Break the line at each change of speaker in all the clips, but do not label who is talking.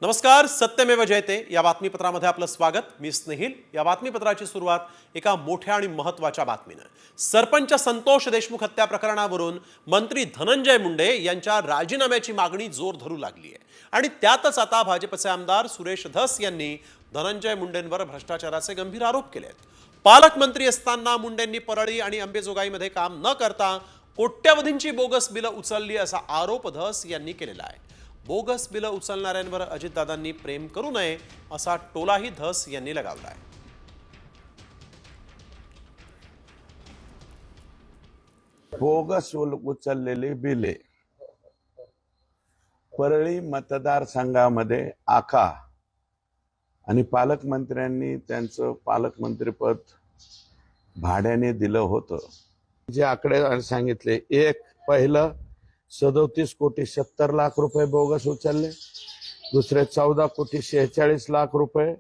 नमस्कार. सत्यमेव जयते या बातमीपत्रामध्ये आपलं स्वागत. मी स्नेहिल. या बातमीपत्राची सुरुवात एका मोठ्या आणि महत्त्वाच्या बातमीनं. सरपंच संतोष देशमुख हत्या प्रकरणावरून मंत्री धनंजय मुंडे यांच्या राजीनाम्याची मागणी जोर धरू लागली आहे आणि त्यातच आता भाजपचे आमदार सुरेश धस यांनी धनंजय मुंडेंवर भ्रष्टाचाराचे गंभीर आरोप केले आहेत. पालकमंत्री असताना मुंडेंनी परळी आणि अंबेजोगाईमध्ये काम न करता कोट्यवधींची बोगस बिलं उचलली असा आरोप धस यांनी केलेला आहे. बोगस बिलं उचलणाऱ्यांवर अजितदादांनी प्रेम करू नये असा टोलाही धस यांनी लगावलाय.
बोगस उचललेली बिले परळी मतदारसंघामध्ये आखा आणि पालकमंत्र्यांनी त्यांचं पालकमंत्रीपद भाड्याने दिलं होतं. जे आकडे सांगितले, एक पहिलं 37,70,00,000 रुपये बोगस उचलले, दुसरे 14,46,00,000 रुपये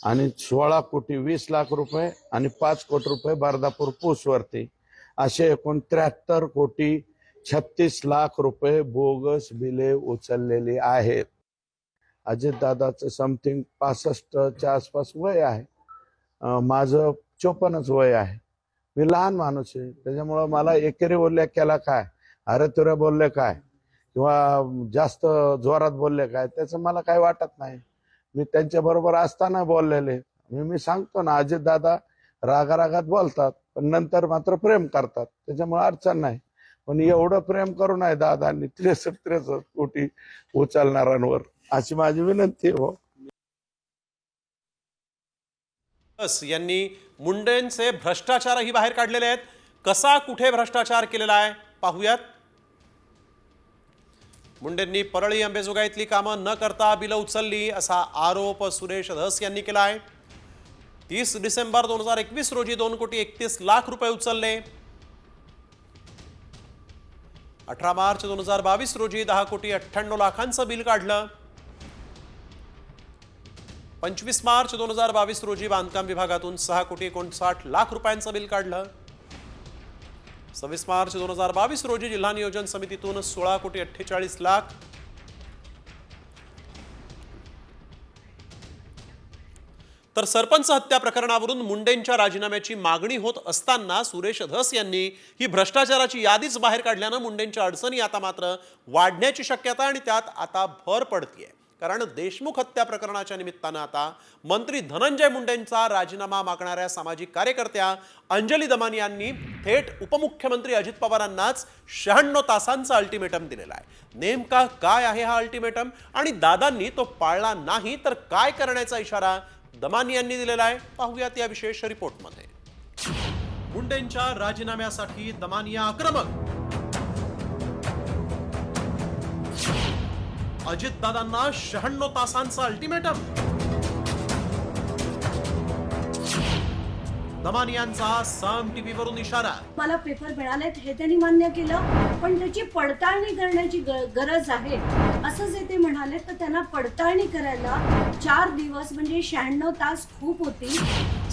आणि 16,20,00,000 रुपये आणि 5 कोटी रुपये बर्दापूर पूसवरती, असे एकूण 73,36,00,000 रुपये बोगस बिले उचललेली आहेत. अजितदादाचं समथिंग 65च्या आसपास वय आहे, माझं 54च वय आहे. मी लहान माणूस आहे, त्याच्यामुळं मला एकेरी बोलल्या केला काय, अरे तुरे बोलले काय किंवा जास्त जोरात बोलले काय, त्याचं मला काही वाटत नाही. मी त्यांच्या बरोबर असताना बोललेले. मी सांगतो ना, अजितदादा रागारागात बोलतात पण नंतर मात्र प्रेम करतात, त्याच्यामुळे अडचण नाही. पण एवढं प्रेम करू नये दादांनी 63 कोटी उचलणाऱ्यांवर, अशी माझी विनंती हो.
यांनी मुंडेंचे भ्रष्टाचारही बाहेर काढलेले आहेत. कसा कुठे भ्रष्टाचार केलेला आहे पाहूयात. मुंडेंनी परळी अंबेजोगाईतली कामं न करता बिलं उचलली असा आरोप सुरेश धस यांनी केला आहे. 30 डिसेंबर 2021 रोजी 2,31,00,000 रुपये उचलले. 18 मार्च 2022 रोजी 10,98,00,000चं बिल काढलं. 25 मार्च 2022 रोजी बांधकाम विभागातून 6,59,00,000 रुपयांचं बिल काढलं. 26 मार्च 2022 रोजी जिल्हा नियोजन समितीतून 16,48,00,000. तर सरपंच हत्या प्रकरणावरून मुंडेंच्या राजीनाम्याची मागणी होत असताना सुरेश धस यांनी ही भ्रष्टाचाराची यादीच बाहेर काढल्यानं मुंडेंच्या अडचणी आता मात्र वाढण्याची शक्यता आणि त्यात आता भर पडतीये. कारण देशमुख हत्या प्रकरणाच्या निमित्तानं आता मंत्री धनंजय मुंडेंचा राजीनामा मागणाऱ्या सामाजिक कार्यकर्त्या अंजली दमानी यांनी थेट उपमुख्यमंत्री अजित पवारांनाच 96 तासांचा अल्टिमेटम दिलेला आहे. नेमका काय आहे हा अल्टिमेटम आणि दादांनी तो पाळला नाही तर काय करण्याचा इशारा दमानी यांनी दिलेला आहे, पाहूयात या विशेष रिपोर्टमध्ये. मुंडेंच्या राजीनाम्यासाठी दमानी आक्रमक. अजितदादांना 96 तासांचा अल्टिमेटम. दमानी यांचा साम टीव्हीवरून इशारा.
मला पेपर मिळालेत हे त्यांनी मान्य केलं, पण त्याची पडताळणी करण्याची गरज आहे असं जे ते म्हणाले, तर त्यांना पडताळणी करायला 4 दिवस म्हणजे 96 तास खूप होती.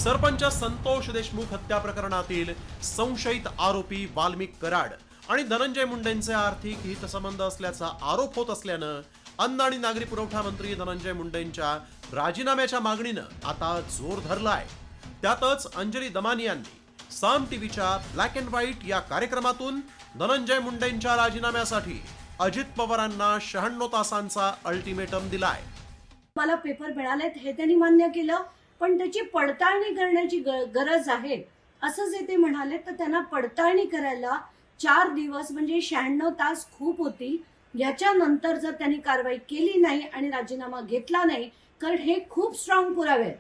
सरपंच संतोष देशमुख हत्या प्रकरणातील संशयित आरोपी वाल्मिक कराड आणि धनंजय मुंडेंचे आर्थिक हितसंबंध असल्याचा आरोप होत असल्यानं अन्न आणि नागरी पुरवठा मंत्री धनंजय मुंडेंच्या राजीनाम्याच्या मागणीनं आता जोर धरलाय. त्यातच अंजली दमानी यांनी साम टीव्हीच्या ब्लॅक अँड व्हाईट या कार्यक्रमातून धनंजय मुंडेंच्या राजीनाम्यासाठी अजित पवारांना 96 तासांचा अल्टिमेटम दिलाय.
मला पेपर मिळालेत हे त्यांनी मान्य केलं, पण त्याची पडताळणी करण्याची गरज आहे असं जे ते म्हणाले, तर त्यांना पडताळणी करायला 4 दिवस म्हणजे 96 तास खूप होती. याच्यानंतर जर त्यांनी कारवाई केली नाही आणि राजीनामा घेतला नाही, कारण हे खूप स्ट्रॉंग पुरावे आहेत.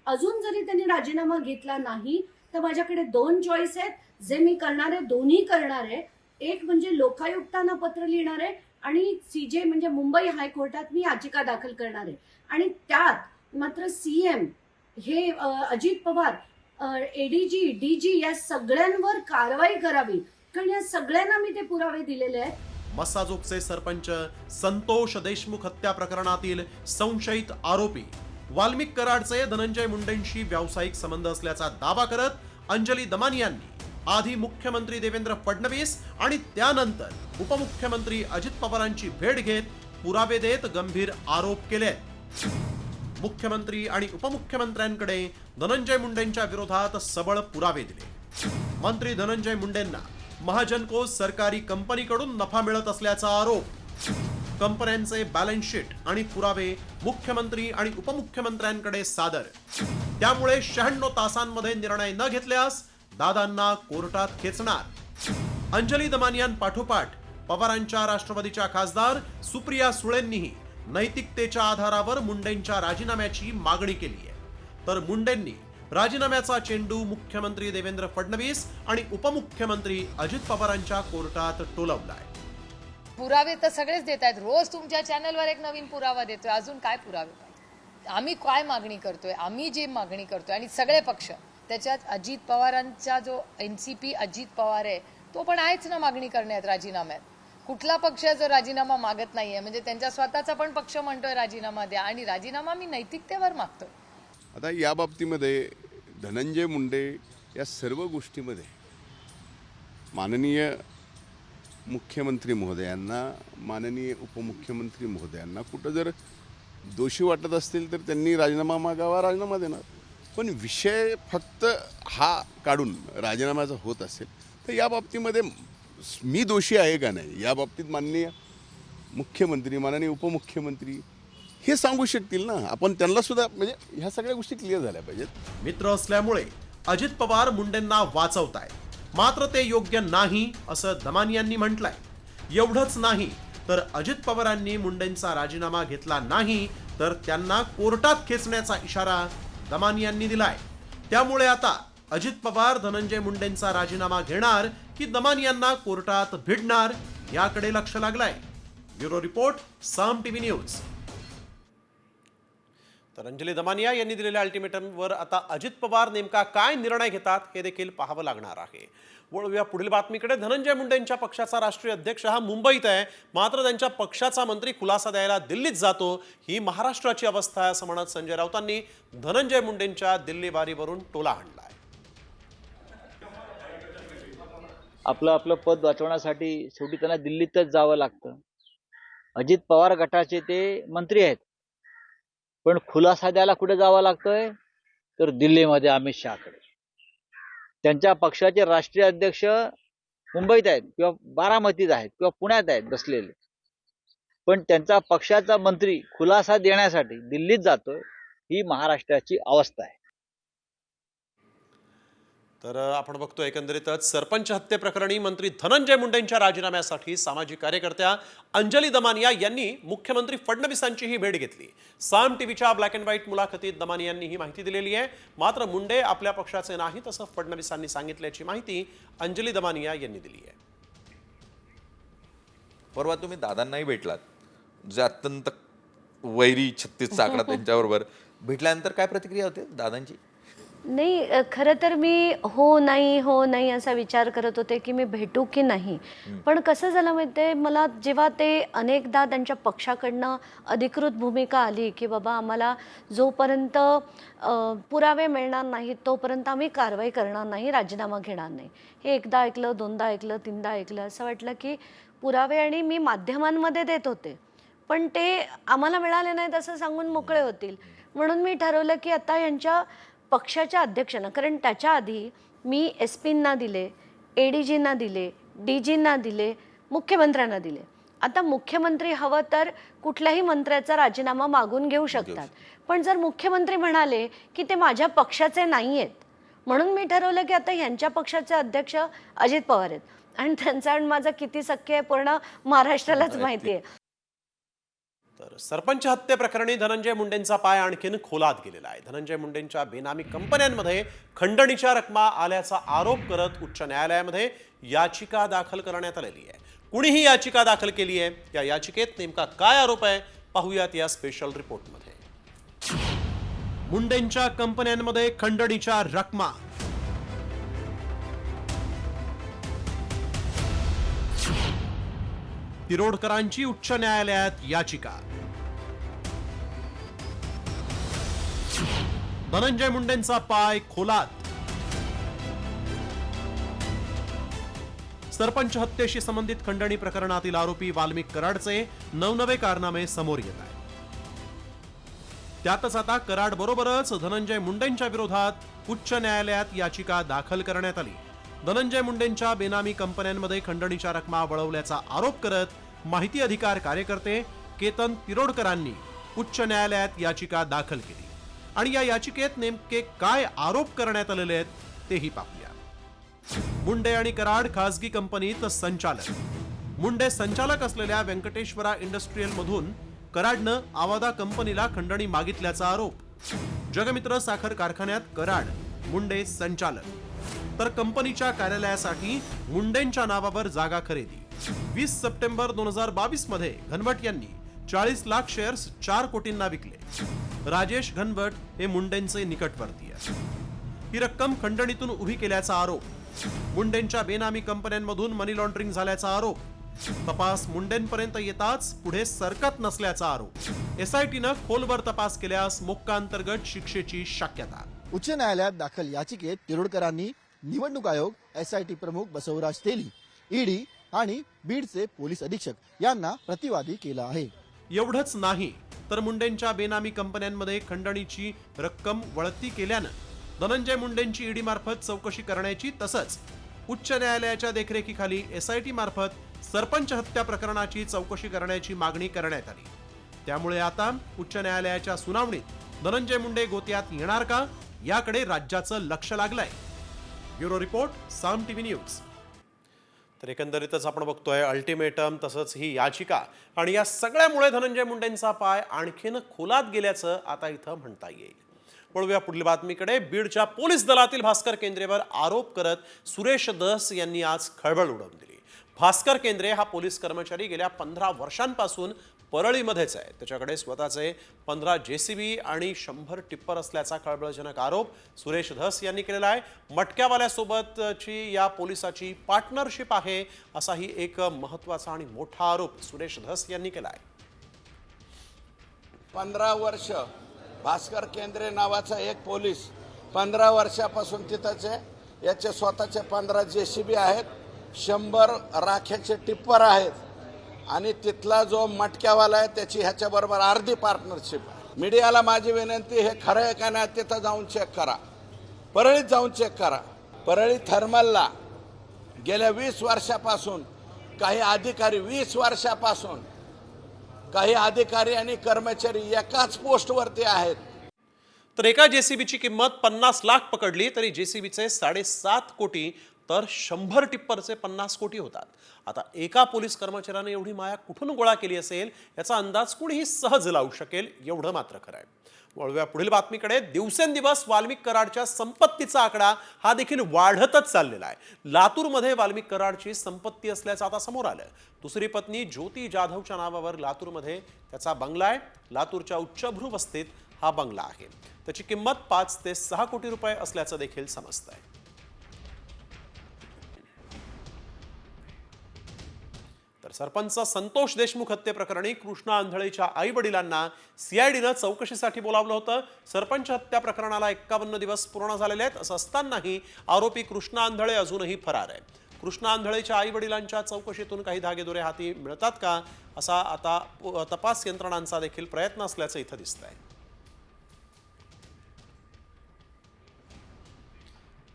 अजून जरी त्यांनी राजीनामा घेतला नाही तर माझ्याकडे 2 चॉईस आहेत, जे मी करणारे दोन्ही करणारे. एक म्हणजे लोकायुक्तांना पत्र लिहिणारे आणि सीजे म्हणजे मुंबई हायकोर्टात मी याचिका दाखल करणारे आणि त्यात मात्र सीएम हे अजित पवार, एडीजी, डीजी या सगळ्यांवर कारवाई करावी, कारण या सगळ्यांना मी ते पुरावे दिलेले आहेत.
मस्साजोगचे सरपंच संतोष देशमुख हत्या प्रकरणातील संशयित आरोपी वाल्मिक कराडचे धनंजय मुंडेंशी व्यावसायिक संबंध असल्याचा दावा करत अंजली दमानी यांनी आधी मुख्यमंत्री देवेंद्र फडणवीस आणि त्यानंतर उपमुख्यमंत्री अजित पवारांची भेट घेत पुरावे देत गंभीर आरोप केले. मुख्यमंत्री आणि उपमुख्यमंत्र्यांकडे धनंजय मुंडेंच्या विरोधात सबळ पुरावे दिले. मंत्री धनंजय मुंडेंना महाजनको सरकारी कंपनीकडून नफा मिळत असल्याचा आरोप. कंपन्यांचे बॅलन्स शीट आणि पुरावे मुख्यमंत्री आणि उपमुख्यमंत्र्यांकडे सादर. त्यामुळे 96 तासांमध्ये निर्णय न घेतल्यास दादांना कोर्टात खेचणार. अंजली दमानियांपाठोपाठ पवारांच्या राष्ट्रवादीच्या खासदार सुप्रिया सुळेंनीही नैतिकतेच्या आधारावर मुंडेंच्या राजीनाम्याची मागणी केली आहे. तर मुंडेंनी राजीनाम्याचा चेंडू मुख्यमंत्री देवेंद्र फडणवीस आणि उपमुख्यमंत्री अजित पवारांच्या कोर्टात टोलवलाय.
पुरावे तर सगळेच देत आहेत. रोज तुमच्या चॅनलवर एक नवीन पुरावा देतोय. अजून काय पुरावे पाहिजे? आम्ही काय मागणी करतोय? आम्ही जी मागणी करतोय आणि सगळे पक्ष, त्याच्यात अजित पवारांचा जो एनसीपी अजित पवार आहे तो पण आहेच ना मागणी करण्यात राजीनाम्यात. कुठला पक्ष जो राजीनामा मागत नाहीये? म्हणजे त्यांचा स्वतःचा पण पक्ष म्हणतोय राजीनामा द्या, आणि राजीनामा मी नैतिकतेवर मागतोय.
आता या बाबतीमध्ये धनंजय मुंडे या सर्व गोष्टीमध्ये माननीय मुख्यमंत्री महोदयांना, माननीय उपमुख्यमंत्री महोदयांना कुठं जर दोषी वाटत असतील तर त्यांनी राजीनामा मागावा, राजीनामा देणार. पण विषय फक्त हा काढून राजीनाम्याचा होत असेल तर या बाबतीमध्ये मी दोषी आहे का नाही, या बाबतीत माननीय मुख्यमंत्री, माननीय उपमुख्यमंत्री हे सांगू शकतील ना. आपण त्यांना सुद्धा म्हणजे ह्या सगळ्या गोष्टी क्लिअर झाल्या पाहिजेत.
मित्र असल्यामुळे अजित पवार मुंडेंना वाचवतायत, मात्र ते योग्य नाही असं दमानियांनी म्हटलंय. एवढंच नाही तर अजित पवारांनी मुंडेंचा राजीनामा घेतला नाही तर त्यांना कोर्टात खेचण्याचा इशारा दमानियांनी दिलाय. त्यामुळे आता अजित पवार धनंजय मुंडेंचा राजीनामा घेणार की दमानियांना कोर्टात भिडणार याकडे लक्ष लागलंय. ब्युरो रिपोर्ट, साम टीव्ही न्यूज. तर अंजली दमानिया यांनी दिलेल्या अल्टिमेटमवर आता अजित पवार नेमका काय निर्णय घेतात हे देखील पाहावं लागणार आहे. वळूया पुढील बातमीकडे. धनंजय मुंडेंच्या पक्षाचा राष्ट्रीय अध्यक्ष हा मुंबईत आहे, मात्र त्यांच्या पक्षाचा मंत्री खुलासा द्यायला दिल्लीत जातो. ही महाराष्ट्राची अवस्था आहे असं म्हणत संजय राऊतांनी धनंजय मुंडेंच्या दिल्ली बारीवरून टोला हाणलाय.
आपलं पद वाचवण्यासाठी शेवटी त्यांना दिल्लीतच जावं लागतं. अजित पवार गटाचे ते मंत्री आहेत, पण खुलासा द्यायला कुठे जावं लागतंय तर दिल्लीमध्ये अमित शहाकडे. त्यांच्या पक्षाचे राष्ट्रीय अध्यक्ष मुंबईत आहेत किंवा बारामतीत आहेत किंवा पुण्यात आहेत बसलेले, पण त्यांचा पक्षाचा मंत्री खुलासा देण्यासाठी दिल्लीत जातोय. ही महाराष्ट्राची अवस्था आहे.
तर आपण बघतो एकंदरीतच सरपंच हत्येप्रकरणी मंत्री धनंजय मुंडेंच्या राजीनाम्यासाठी सामाजिक कार्यकर्त्या अंजली दमानिया यांनी मुख्यमंत्री फडणवीसांचीही भेट घेतली. साम टीव्हीच्या ब्लॅक अँड व्हाईट मुलाखतीत दमानियांनी ही माहिती दिलेली आहे. मात्र मुंडे आपल्या पक्षाचे नाहीत असं फडणवीसांनी सांगितल्याची माहिती अंजली दमानिया यांनी दिली आहे.
परवा तुम्ही दादांनाही भेटलात, जे अत्यंत वैरी 36 आकडा त्यांच्याबरोबर भेटल्यानंतर काय प्रतिक्रिया होते दादांची?
नाही, खरं तर मी हो नाही असा विचार करत होते की मी भेटू की नाही. पण कसं झालं माहिती आहे, मला जेव्हा ते अनेकदा त्यांच्या पक्षाकडनं अधिकृत भूमिका आली की बाबा आम्हाला जोपर्यंत पुरावे मिळणार नाहीत तोपर्यंत आम्ही कारवाई करणार नाही, राजीनामा घेणार नाही. हे एकदा ऐकलं, दोनदा ऐकलं, तीनदा ऐकलं. असं वाटलं की पुरावे आणि मी माध्यमांमध्ये देत होते पण ते आम्हाला मिळाले नाहीत असं सांगून मोकळे होतील. म्हणून मी ठरवलं की आता यांच्या पक्षाच्या अध्यक्षांना, कारण त्याच्या आधी मी SP-ना दिले, ADG-ना दिले, DG-ना दिले, मुख्यमंत्र्यांना दिले. आता मुख्यमंत्री हवं तर कुठल्याही मंत्र्याचा राजीनामा मागून घेऊ शकतात, पण जर मुख्यमंत्री म्हणाले की ते माझ्या पक्षाचे नाही आहेत, म्हणून मी ठरवलं की आता यांच्या पक्षाचे अध्यक्ष अजित पवार आहेत आणि त्यांचा आणि माझा किती सख्य आहे पूर्ण महाराष्ट्रालाच माहिती आहे.
तर सरपंच हत्येप्रकरणी धनंजय मुंडेंचा पाय आणखीन खोलात गेलेला आहे. धनंजय मुंडेंच्या बेनामी कंपन्यांमध्ये खंडणीच्या रकमा आल्याचा आरोप करत उच्च न्यायालयामध्ये याचिका दाखल करण्यात आलेली आहे. कुणीही याचिका दाखल केली आहे, या याचिकेत नेमका काय आरोप आहे पाहूयात या स्पेशल रिपोर्टमध्ये. मुंडेंच्या कंपन्यांमध्ये खंडणीच्या रकमा. तिरोडकरांची उच्च न्यायालयात याचिका. धनंजय मुंडेंचा पाय खोलात. सरपंच हत्येशी संबंधित खंडणी प्रकरणातील आरोपी वाल्मिक कराडचे नवनवे कारनामे समोर येत आहेत. त्यातच आता कराड बरोबरच धनंजय मुंडेंच्या विरोधात उच्च न्यायालयात याचिका दाखल करण्यात आली. धनंजय मुंडेंच्या बेनामी कंपन्यांमध्ये खंडणीच्या रकमा वळवल्याचा आरोप करत माहिती अधिकार कार्यकर्ते केतन तिरोडकरांनी उच्च न्यायालयात याचिका दाखल केली. आणि या याचिकेत नेमके काय आरोप करण्यात आलेले आहेत तेही पाहूया. मुंडे आणि कराड खासगी कंपनीत संचालक. मुंडे संचालक असलेल्या व्यंकटेश्वरा इंडस्ट्रीयल मधून कराडनं आवादा कंपनीला खंडणी मागितल्याचा आरोप. जगमित्र साखर कारखान्यात कराड, मुंडे संचालक. तर कंपनीच्या कार्यालयासाठी मुंडेंच्या नावावर जागा खरेदी. 20 सप्टेंबर 2022 मध्ये घनवट यांनी 40 लाख शेअर्स 4 कोटींना विकले. राजेश घनवट हे मुंडेंचे निकटवर्तीय. ही रक्कम खंडणीतून उभी केल्याचा आरोप. मुंडेंच्या बेनामी कंपन्यांमधून मनी लॉन्ड्रिंग झाल्याचा आरोप. तपास मुंडेंपर्यंत येताच पुढे सरकत नसल्याचा आरोप. SITनं खोलवर तपास केल्यास मोक्काअंतर्गत शिक्षेची शक्यता.
उच्च न्यायालयात दाखल याचिकेत तिरोडकरांनी निवडणूक आयोग, SIT प्रमुख बसवराज तेली, ED आणि बीडचे पोलीस अधीक्षक यांना प्रतिवादी केलं आहे.
एवढंच नाही तर मुंडेंच्या बेनामी कंपन्यांमध्ये खंडणीची रक्कम वळती केल्यानं धनंजय मुंडेंची ED मार्फत चौकशी करण्याची तसंच उच्च न्यायालयाच्या देखरेखीखाली SIT मार्फत सरपंच हत्या प्रकरणाची चौकशी करण्याची मागणी करण्यात आली. त्यामुळे आता उच्च न्यायालयाच्या सुनावणीत धनंजय मुंडे गोत्यात येणार का याकडे राज्याचं लक्ष लागलंय. ब्युरो रिपोर्ट, साम TV न्यूज. तर एकंदरीतच आपण बघतोय अल्टिमेटम तसंच ही याचिका आणि या सगळ्यामुळे धनंजय मुंडेंचा पाय आणखीन खोलात गेल्याचं आता इथं म्हणता येईल. वळूया पुढील बातमीकडे. बीडच्या पोलीस दलातील भास्कर केंद्रेवर आरोप करत सुरेश धस यांनी आज खळबळ उडवून दिली. भास्कर केंद्रे हा पोलीस कर्मचारी गेल्या 15 वर्षांपासून परळीमध्येच आहे. त्याच्याकडे स्वतःचे 15 JCB आणि 100 टिप्पर असल्याचा खळबळजनक आरोप सुरेश धस यांनी केलेला आहे. मटक्यावाल्यासोबतची या पोलिसाची पार्टनरशिप आहे असाही एक महत्वाचा आणि मोठा आरोप सुरेश धस यांनी केला आहे.
15 वर्ष भास्कर केंद्रे नावाचा एक पोलीस 15 वर्षापासून तिथंच आहे. याचे स्वतःचे 15 JCB आहेत, 100 राख्याचे टिप्पर आहेत आणि तिथला जो मटक्यावाला आहे त्याची ह्याच्याबरोबर अर्धी पार्टनरशिप आहे. मीडियाला माझी विनंती, हे खरं आहे का नाही तिथं जाऊन चेक करा, परळीत जाऊन चेक करा. परळी थर्मलला गेल्या 20 वर्षापासून काही अधिकारी 20 वर्षापासून काही अधिकारी आणि कर्मचारी एकाच पोस्टवरती आहेत.
तर एका JCBची किंमत 50 लाख पकडली तरी JCBचे 7.5 कोटी तर 100 टिप्परचे 50 कोटी होतात. आता एका पोलीस कर्मचाऱ्याने एवढी माया कुठून गोळा केली असेल याचा अंदाज कुणीही सहज लावू शकेल, एवढं मात्र खरं आहे. वळूया पुढील बातमीकडे. दिवसेंदिवस वाल्मिक कराडच्या संपत्तीचा आकडा हा देखील वाढतच चाललेला आहे. लातूरमध्ये वाल्मिक कराडची संपत्ती असल्याचं आता समोर आलं. दुसरी पत्नी ज्योती जाधवच्या नावावर लातूरमध्ये त्याचा बंगला आहे. लातूरच्या उच्चभ्रू वस्तीत हा बंगला आहे. त्याची किंमत 5 ते 6 कोटी रुपये असल्याचं देखील समजतंय. तर सरपंच संतोष देशमुख हत्येप्रकरणी कृष्णा आंधळेच्या आई वडिलांना CIDनं चौकशीसाठी बोलावलं होतं. सरपंच हत्या प्रकरणाला 51 दिवस पूर्ण झालेले आहेत. असं असतानाही आरोपी कृष्णा आंधळे अजूनही फरार आहे. कृष्णा आंधळेच्या आई वडिलांच्या चौकशीतून काही धागेदोरे हाती मिळतात का असा आता तपास यंत्रणांचा देखील प्रयत्न असल्याचं इथं दिसतंय.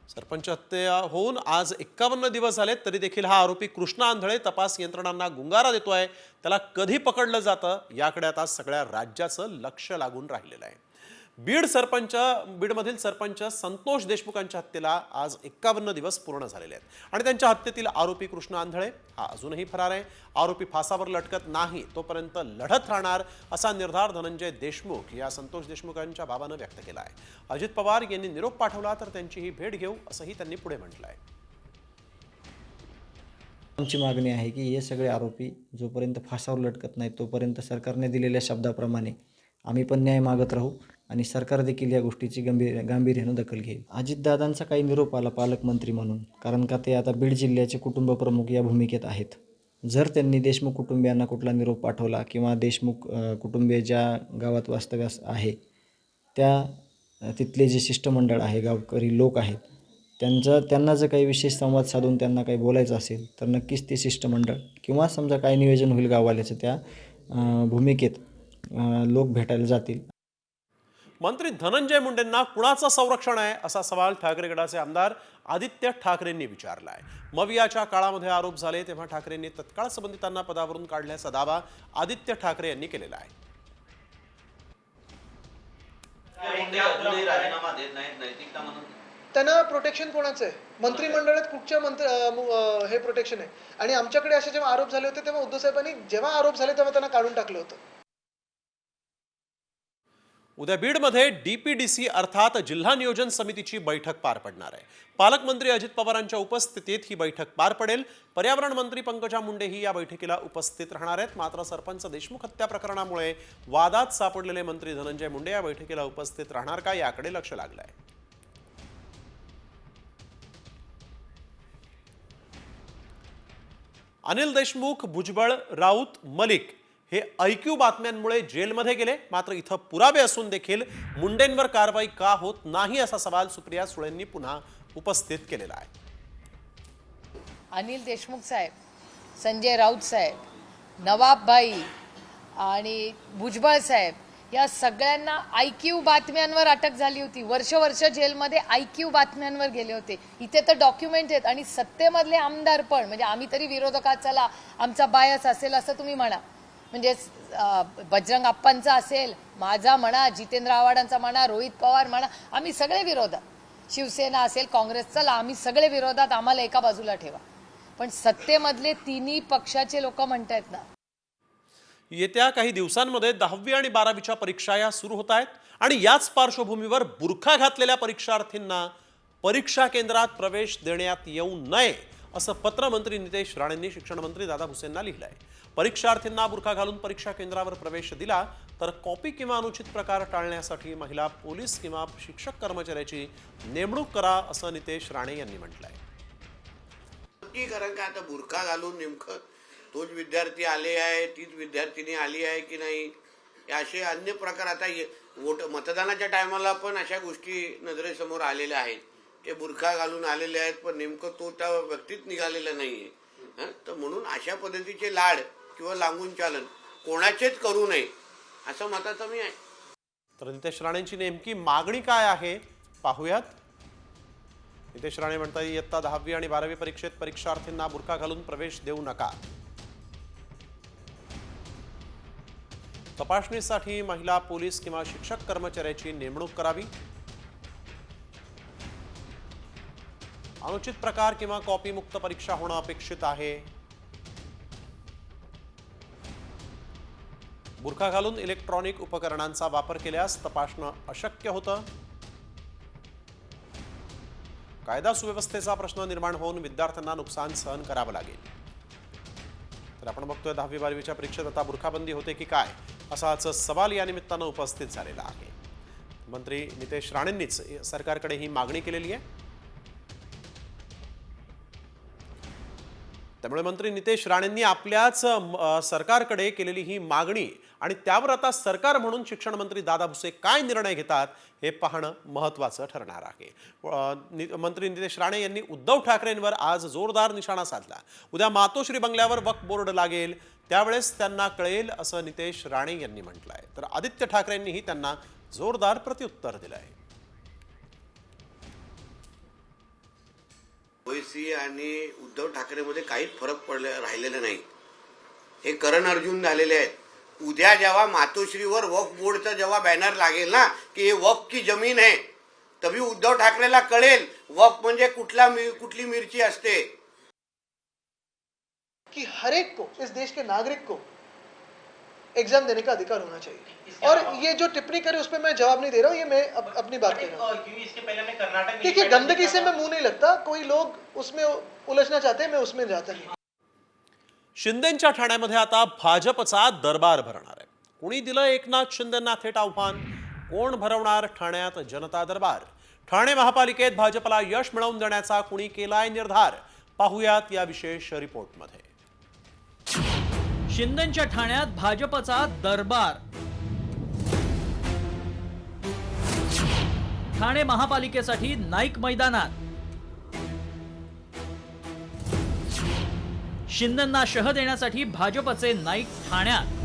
सरपंच हत्या होऊन आज 51 दिवस झालेत तरी देखील हा आरोपी कृष्णा आंधळे तपास यंत्रणांना गुंगारा देतोय. त्याला कधी पकडलं जातं याकडे आता सगळ्या राज्याचं लक्ष लागून राहिलेलं आहे. बीडमधील सरपंच संतोष देशमुखांच्या हत्येला आज 51 दिवस पूर्ण झालेले आहेत आणि त्यांच्या हत्येतील आरोपी कृष्णा आंधळे हा अजूनही फरार आहे. आरोपी फासावर लटकत नाही तोपर्यंत लढत राहणार असा निर्धार धनंजय देशमुख या संतोष देशमुखांच्या बाबानं व्यक्त केला आहे. अजित पवार यांनी निरोप पाठवला तर त्यांची ही भेट घेऊ असंही त्यांनी पुढे म्हटलं आहे.
आमची मागणी आहे की हे सगळे आरोपी जोपर्यंत फासावर लटकत नाही तोपर्यंत सरकारने दिलेल्या शब्दाप्रमाणे आम्ही पण न्याय मागत राहू आणि सरकार देखील या गोष्टीची गांभीर्यानं दखल घेईल. अजितदादांचा काही निरोप आला पालकमंत्री म्हणून, कारण का ते आता बीड जिल्ह्याचे कुटुंब प्रमुख या भूमिकेत आहेत. जर त्यांनी देशमुख कुटुंबियांना कुठला निरोप पाठवला किंवा देशमुख कुटुंबीय ज्या गावात वास्तव्यास आहे त्या तिथले जे शिष्टमंडळ आहे, गावकरी लोक आहेत, त्यांना जर काही विशेष संवाद साधून त्यांना काही बोलायचं असेल तर नक्कीच ते शिष्टमंडळ किंवा समजा काय नियोजन होईल गाववाल्याचं त्या भूमिकेत लोक भेटायला जातील.
मंत्री धनंजय मुंडेंना कुणाचं संरक्षण आहे असा सवाल ठाकरे गटाचे आमदार आदित्य ठाकरेंनी विचारला आहे. मवियाच्या काळामध्ये आरोप झाले तेव्हा ठाकरेंनी तत्काळ संबंधितांना पदावरून काढल्याचा दावा आदित्य ठाकरे यांनी केलेला आहे.
राजीनामा देत नाहीत नैतिकता म्हणून
त्यांना प्रोटेक्शन कोणाचं आहे? मंत्रिमंडळात कुठच्या हे प्रोटेक्शन आहे? आणि आमच्याकडे असे जेव्हा आरोप झाले होते तेव्हा उद्धव साहेबांनी जेव्हा आरोप झाले तेव्हा त्यांना काढून टाकलं होतं.
उद्या बीडमध्ये डीपीडीसी अर्थात जिल्हा नियोजन समितीची बैठक पार पडणार आहे. पालकमंत्री अजित पवारांच्या उपस्थितीत ही बैठक पार पडेल. पर्यावरण मंत्री पंकजा मुंडेही या बैठकीला उपस्थित राहणार आहेत. मात्र सरपंच देशमुख हत्या प्रकरणामुळे वादात सापडलेले मंत्री धनंजय मुंडे या बैठकीला उपस्थित राहणार का याकडे लक्ष लागलं आहे. अनिल देशमुख, भुजबळ, राऊत, मलिक हे ऐक्यू बातम्यांमुळे जेलमध्ये गेले. मात्र इथं पुरावे असून देखील मुंडेंवर कारवाई का होत नाही असा सवाल सुप्रिया सुळेंनी पुन्हा उपस्थित केलेला आहे.
अनिल देशमुख साहेब, संजय राऊत साहेब, नवाब भाई आणि भुजबळ साहेब या सगळ्यांना IQ बातम्यांवर अटक झाली होती. वर्ष जेलमध्ये IQ बातम्यांवर गेले होते. इथे तर डॉक्युमेंट आहेत. आणि सत्तेमधले आमदार पण, म्हणजे आम्ही तरी विरोधकात चला आमचा बायस असेल असं तुम्ही म्हणा, म्हणजे बजरंग अप्पांचा असेल, माझा म्हणा, जितेंद्र आव्हाडांचा म्हणा, रोहित पवार म्हणा, आम्ही सगळे विरोधात, शिवसेना असेल, काँग्रेस, चला आम्ही सगळे विरोधात, आम्हाला एका बाजूला ठेवा. पण सत्तेमधले तिन्ही पक्षाचे लोक म्हणतायत ना.
येत्या काही दिवसांमध्ये 10वी आणि 12वीच्या परीक्षा या सुरू होत आहेत आणि याच पार्श्वभूमीवर बुरखा घातलेल्या परीक्षार्थींना परीक्षा केंद्रात प्रवेश देण्यात येऊ नये असं पत्र मंत्री नितेश राणेंनी शिक्षण मंत्री दादा भुसेंना लिहिलं आहे. परीक्षार्थींना बुरखा घालून परीक्षा केंद्रावर प्रवेश दिला तर कॉपी किंवा अनुचित प्रकार टाळण्यासाठी महिला पोलीस किंवा शिक्षक कर्मचाऱ्याची नेमणूक करा असं नितेश राणे यांनी म्हटलं आहे.
कारण का आता बुरखा घालून नेमकं तोच विद्यार्थी आले आहे, तीच विद्यार्थिनी आली आहे की नाही, असे अन्य प्रकार आता मतदानाच्या टायमाला पण अशा गोष्टी नजरेसमोर आलेल्या आहेत. ते बुरखा घालून आलेले आहेत पण नेमकं तो त्या व्यक्तीत निघालेला नाहीये. तर म्हणून अशा पद्धतीचे लाड किंवा लागून चालन कोणाचेच करू नये असं मताचं मी आहे.
तर नितेश राणेंची नेमकी मागणी काय आहे पाहूयात. नितेश राणे म्हणतात इयत्ता 10वी आणि 12वी परीक्षेत परीक्षार्थींना बुरखा घालून प्रवेश देऊ नका. तपासणीसाठी महिला पोलीस किंवा शिक्षक कर्मचाऱ्याची नेमणूक करावी. अनुचित प्रकार किंवा कॉपी मुक्त परीक्षा होणं अपेक्षित आहे. बुरखा घालून इलेक्ट्रॉनिक उपकरणांचा वापर केल्यास तपासणं अशक्य होतं. कायदा सुव्यवस्थेचा प्रश्न निर्माण होऊन विद्यार्थ्यांना नुकसान सहन करावं लागेल. तर आपण बघतोय 10वी 12वीच्या परीक्षेत आता बुरखाबंदी होते की काय असाच सवाल या निमित्तानं उपस्थित झालेला आहे. मंत्री नितेश राणेंनीच सरकारकडे ही मागणी केलेली आहे. त्यामुळे मंत्री नितेश राणेंनी आपल्याच सरकारकडे केलेली ही मागणी आणि त्यावर आता सरकार म्हणून शिक्षण मंत्री दादा भुसे काय निर्णय घेतात हे पाहणं महत्त्वाचं ठरणार आहे. मंत्री नितेश राणे यांनी उद्धव ठाकरेंवर आज जोरदार निशाणा साधला. उद्या मातोश्री बंगल्यावर वक्फ बोर्ड लागेल त्यावेळेस त्यांना कळेल असं नितेश राणे यांनी म्हटलं आहे. तर आदित्य ठाकरेंनीही त्यांना जोरदार प्रत्युत्तर दिलं आहे.
ओवैसी आणि उद्धव ठाकरेमध्ये काहीच फरक राहिलेला नाही. हे करण अर्जुन झालेले आहेत. उद्या जेव्हा मातोश्रीवर वक्फ बोर्डचा जेव्हा बॅनर लागेल ना की ये वक्फ की जमीन है, तभी उद्धव ठाकरेला कळेल वक्फ म्हणजे कुठली मिरची असते.
कि हर एक को, इस देश के नागरिक को एग्जाम देने का अधिकार होना चाहिए. और ये जो टिप्पणी करे उस पर मैं जवाब नहीं दे रहा हूँ, ये मैं अपनी बात कह रहा हूँ. देखिए, गंदगी से मैं मुंह नहीं लगता. कोई लोग उसमें उलझना चाहते हैं, मैं उसमें जाता नहीं.
शिंदेंच्या ठाण्यामध्ये आता भाजपचा दरबार भरणार आहे. कुणी दिलं एकनाथ शिंदेंना थेट आव्हान? कोण भरवणार ठाण्यात जनता दरबार? ठाणे महापालिकेत भाजपला यश मिळवून देण्याचा कुणी केलाय निर्धार? पाहूयात या विशेष रिपोर्टमध्ये.
शिंदेंच्या ठाण्यात भाजपचा दरबार. ठाणे महापालिकेसाठी नाईक मैदानात. शिंदेंना शह देण्यासाठी भाजपचे नाईक ठाण्यात.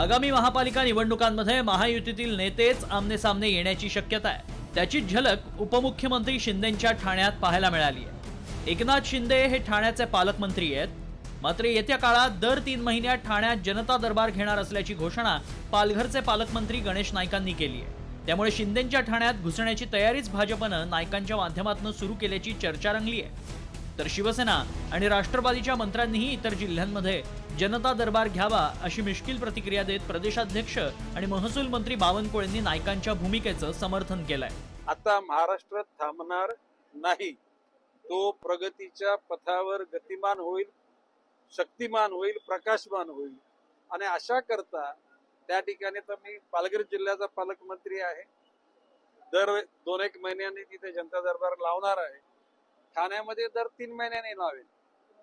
आगामी महापालिका निवडणुकांमध्ये महायुतीतील नेतेच आमनेसामने येण्याची शक्यता आहे. त्याची झलक उपमुख्यमंत्री शिंदेंच्या ठाण्यात पाहायला मिळाली आहे. एकनाथ शिंदे हे ठाण्याचे पालकमंत्री आहेत. मात्र येत्या काळात दर 3 महिन्यात ठाण्यात जनता दरबार घेणार असल्याची घोषणा पालघरचे पालकमंत्री गणेश नाईकांनी केली आहे. त्यामुळे शिंदेंच्या ठाण्यात घुसण्याची तयारीच भाजपनं नाईकांच्या माध्यमातून सुरू केल्याची चर्चा रंगली आहे. तर शिवसेना आणि राष्ट्रवादीच्या मंत्र्यांनीही इतर जिल्ह्यांमध्ये जनता दरबार घ्यावा अशी मिश्कील प्रतिक्रिया देत प्रदेशाध्यक्ष आणि महसूल मंत्री बावनकुळेंनी नाईकांच्या भूमिकेचं समर्थन केलंय.
आता महाराष्ट्र थांबणार नाही, तो प्रगतीच्या पथावर गतिमान होईल, शक्तिमान होईल, प्रकाशमान होईल. आणि अशा करता त्या ठिकाणी तर मी पालघर जिल्ह्याचा पालकमंत्री आहे. दर 2-1 महिन्यांनी तिथे जनता दरबार लावणार आहे. ठाण्यामध्ये दर 3 महिन्यांनी लावेल.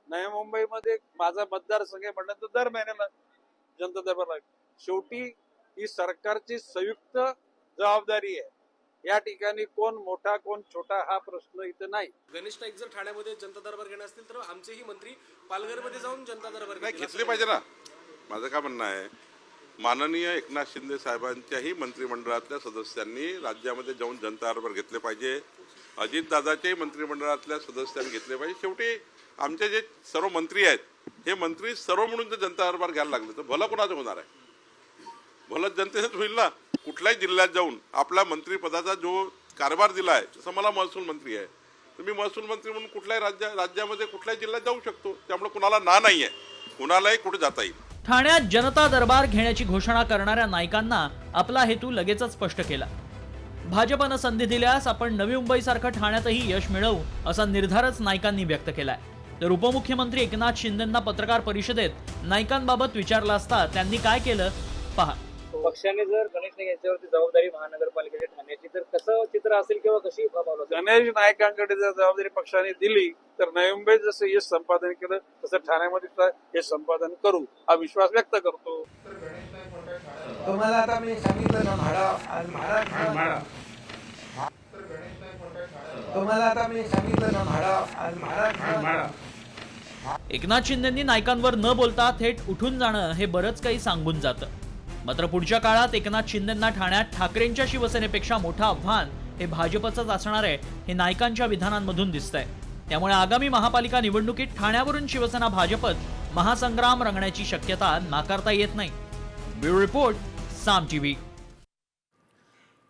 नवी मुंबईमध्ये माझा मतदारसंघ म्हणलं तर दर महिन्याला जनता दरबार लागेल. शेवटी ही सरकारची संयुक्त जबाबदारी आहे. या ठिकाणी कोण मोठा कोण छोटा हा प्रश्न इथं नाही.
गणेश नाईक जर ठाण्यामध्ये जनता दरबार घेणार असतील तर आमचेही मंत्री पालघरमध्ये जाऊन जनता दरबार
नाही घेतले पाहिजे ना. माझं काय म्हणणं आहे, माननीय एकनाथ शिंदे साहेबांच्याही मंत्रिमंडळातल्या सदस्यांनी राज्यामध्ये जाऊन जनता दरबार घेतले पाहिजे. अजितदादाच्याही मंत्रिमंडळातल्या सदस्यांनी घेतले पाहिजे. शेवटी आमचे जे सर्व मंत्री आहेत हे मंत्री सर्व म्हणून जर जनता दरबार घ्यायला लागले तर भलं कोणाचं होणार आहे? भलं जनतेच होईल ना. कुठल्याही जिल्ह्यात जाऊन आपला मंत्रिपदाचा जो कारभार दिला आहे, जसं मला महसूल मंत्री आहे तर मी महसूल मंत्री म्हणून कुठल्याही राज्यामध्ये कुठल्याही जिल्ह्यात जाऊ शकतो. त्यामुळे कुणाला नाही आहे, कुणालाही कुठे जाता येईल.
ठाण्यात जनता दरबार घेण्याची घोषणा करणाऱ्या नाईकांना आपला हेतू लगेचच स्पष्ट केला. भाजपनं संधी दिल्यास आपण नवी मुंबईसारखं ठाण्यातही यश मिळवू असा निर्धारच नाईकांनी व्यक्त केलाय. तर उपमुख्यमंत्री एकनाथ शिंदेंना पत्रकार परिषदेत नाईकांबाबत विचारलं असता त्यांनी काय केलं पहा.
पक्षाने जर गणेश नाईक यांच्यावरती जबाबदारी महानगरपालिकेच्या ठाण्याची तर कसं चित्र असेल किंवा कशी
गणेश नाईकांकडे जर जबाबदारी पक्षाने दिली तर नवी मुंबईत जसं यश संपादन केलं तसं ठाण्यामध्ये यश संपादन करू हा विश्वास व्यक्त करतो.
तुम्हाला आता मी सांगितलं ना
एकनाथ शिंदेंनी नाईकांवर न बोलता थेट उठून जाणं हे बरंच काही सांगून जातं. मात्र पुढच्या काळात एकनाथ शिंदेंना ठाण्यात ठाकरेंच्या शिवसेनेपेक्षा मोठं आव्हान हे भाजपचंच असणार आहे हे नाईकांच्या विधानांमधून दिसतंय. त्यामुळे आगामी महापालिका निवडणुकीत ठाण्यावरून शिवसेना भाजपत महासंग्राम रंगण्याची शक्यता नाकारता येत नाही. ब्युरो रिपोर्ट, साम टीव्ही.